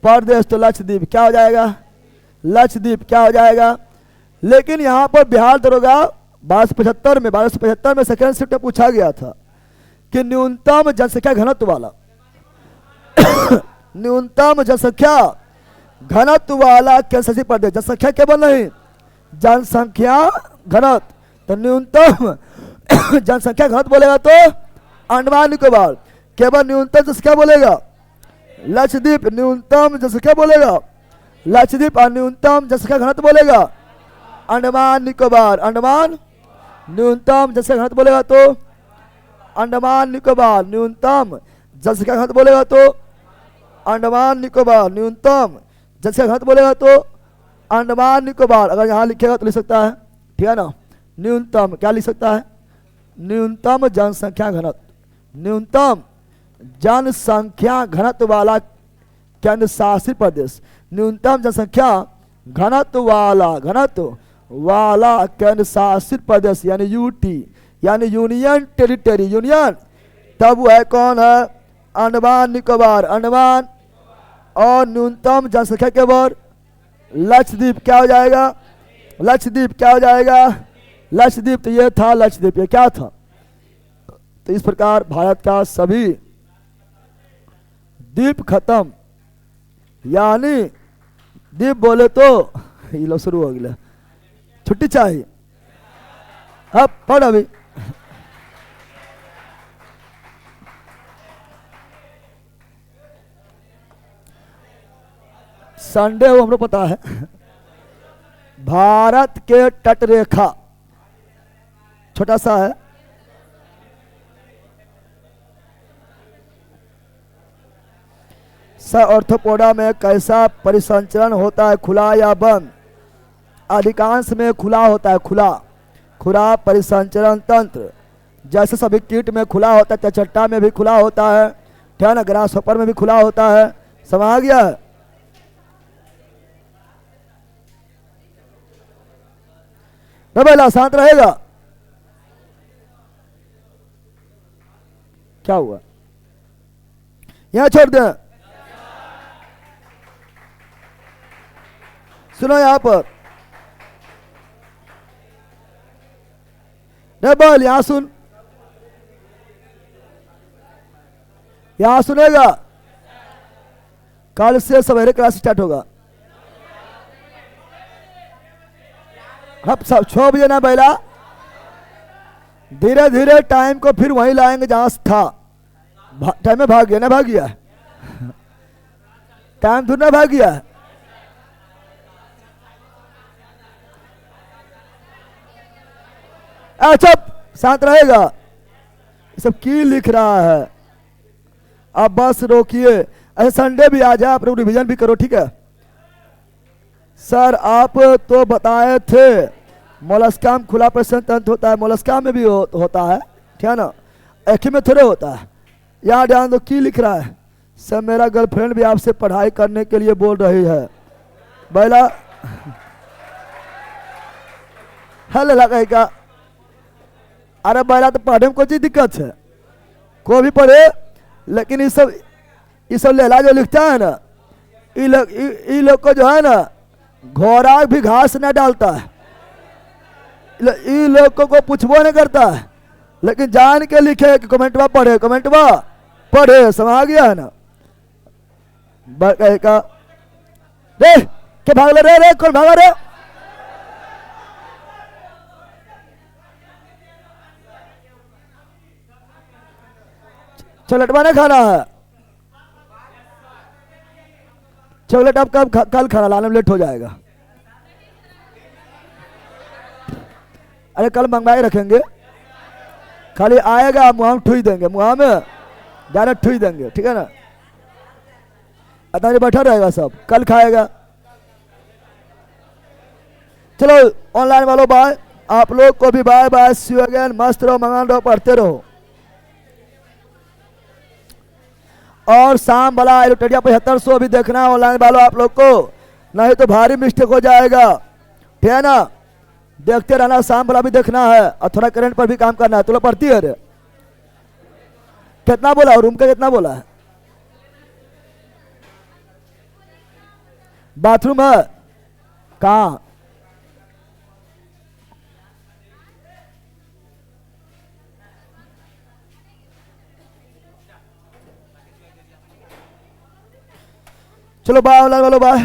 प्रदेश। तो लक्षद्वीप क्या हो जाएगा? लक्षद्वीप क्या हो जाएगा? लेकिन यहाँ पर बिहार दरोगा 1275 में सेकेंड शिफ्ट में पूछा गया था कि न्यूनतम जनसंख्या घनत्व वाला न्यूनतम जनसंख्या घनत्व वाला केंद्र शासित प्रदेश, जनसंख्या केवल नहीं, जनसंख्या घनत्व। तो न्यूनतम जनसंख्या घनत्व बोलेगा तो अंडमान निकोबार। केवल न्यूनतम जनसंख्या बोलेगा लक्षद्वीप, न्यूनतम जनसंख्या बोलेगा लक्षद्वीप, और न्यूनतम जनसंख्या घनत्व बोलेगा अंडमान निकोबार। अंडमान न्यूनतम जनसंख्या घनत्व बोलेगा तो अंडमान निकोबार, न्यूनतम जनसंख्या घनत्व बोलेगा तो अंडमान निकोबार, न्यूनतम जनसंख्या घनत्व बोलेगा तो अंडमान निकोबार। अगर यहाँ लिखेगा तो लिख सकता है, ठीक है ना। न्यूनतम क्या लिख सकता है? न्यूनतम जनसंख्या घनत्व, न्यूनतम जनसंख्या घनत्व वाला केंद्र शासित प्रदेश, न्यूनतम जनसंख्या घनत्व वाला केंद्र शासित प्रदेश, यानी यूटी, यानी यूनियन टेरिटरी। यूनियन तब वो है कौन है? अंडमान निकोबार, अंडमान। और न्यूनतम जनसंख्या के वर्ग लक्षद्वीप क्या हो जाएगा? लक्षद्वीप क्या हो जाएगा? लक्षद्वीप। तो ये था लक्षद्वीप, ये क्या था? तो इस प्रकार भारत का सभी द्वीप खत्म, यानी द्वीप बोले तो ये लो शुरू हो गया, छुट्टी चाहिए। अब पढ़ अभी संडे वो हमको पता है। भारत के तटरेखा छोटा सा है, ऑर्थोपोडा में कैसा परिसंचरण होता है, खुला या बंद? अधिकांश में खुला होता है, खुला परिसंचरण तंत्र। जैसे सभी कीट में खुला होता है, चट्टा में भी खुला होता है, ठीक है ना, ग्रास हॉपर में भी खुला होता है। समझ आ गया है? बेला शांत रहेगा। क्या हुआ? यहां छोड़ दें। सुनो यहां पर, बोल यहां सुन, यहां सुनेगा। कल से सवेरे क्लास स्टार्ट होगा। अब सब 6 बजे ना बेला, धीरे धीरे टाइम को फिर वहीं लाएंगे जहां से था। टाइम में भाग गया ना, भाग गया टाइम दूर ना भाग गया। अच्छा शांत रहेगा। ये सब की लिख रहा है? अब बस रोकिए। ऐसे संडे भी आ जाए, आप लोग रिविजन भी करो, ठीक है। सर आप तो बताए थे मोलस्का में खुला प्रश्न तंत्र होता है, मोलस्का में भी होता है, ठीक है ना, एक ही में थोड़े होता है। यहाँ ध्यान दो की लिख रहा है। सर मेरा गर्लफ्रेंड भी आपसे पढ़ाई करने के लिए बोल रही है। बैला हल लगा का। अरे बैला तो पढ़े में कोई चीज दिक्कत है, कोई भी पढ़े, लेकिन ये सब लेला जो लिखता है ना, ये लोग को जो है ना घोड़ा भी घास न डालता है, ये लोग को पूछबो नहीं करता है, लेकिन जान के लिखे कि कमेंटवा पढ़े समझ गया है ना। का रे के भाग रे रे कौन भागा रे, चॉकलेट नहीं खाना है, चॉकलेट आप कल खाना, लाने में लेट हो जाएगा। अरे कल मंगवाए रखेंगे, खाली आएगा मुँह में ठुई देंगे, मुँह में डायरेक्ट ठुई देंगे, ठीक है ना। अतः बैठा रहेगा सब, कल खाएगा। चलो ऑनलाइन वालों बाय, आप लोग को भी bye bye, see you again, मस्त रहो, मंगान रहो, पढ़ते रहो। और शाम वाला एलोटेरिया 7500 भी देखना है ऑनलाइन वालों आप लोग को, नहीं तो भारी मिस्टेक हो जाएगा, ठीक है ना। देखते रहना, शाम वाला भी देखना है, और थोड़ा करंट पर भी काम करना है। तो लोग पढ़ती है रे, कितना बोला रूम का, कितना बोला है, बाथरूम है कहाँ, चलो बाय ऑनलाइन वालों बाय।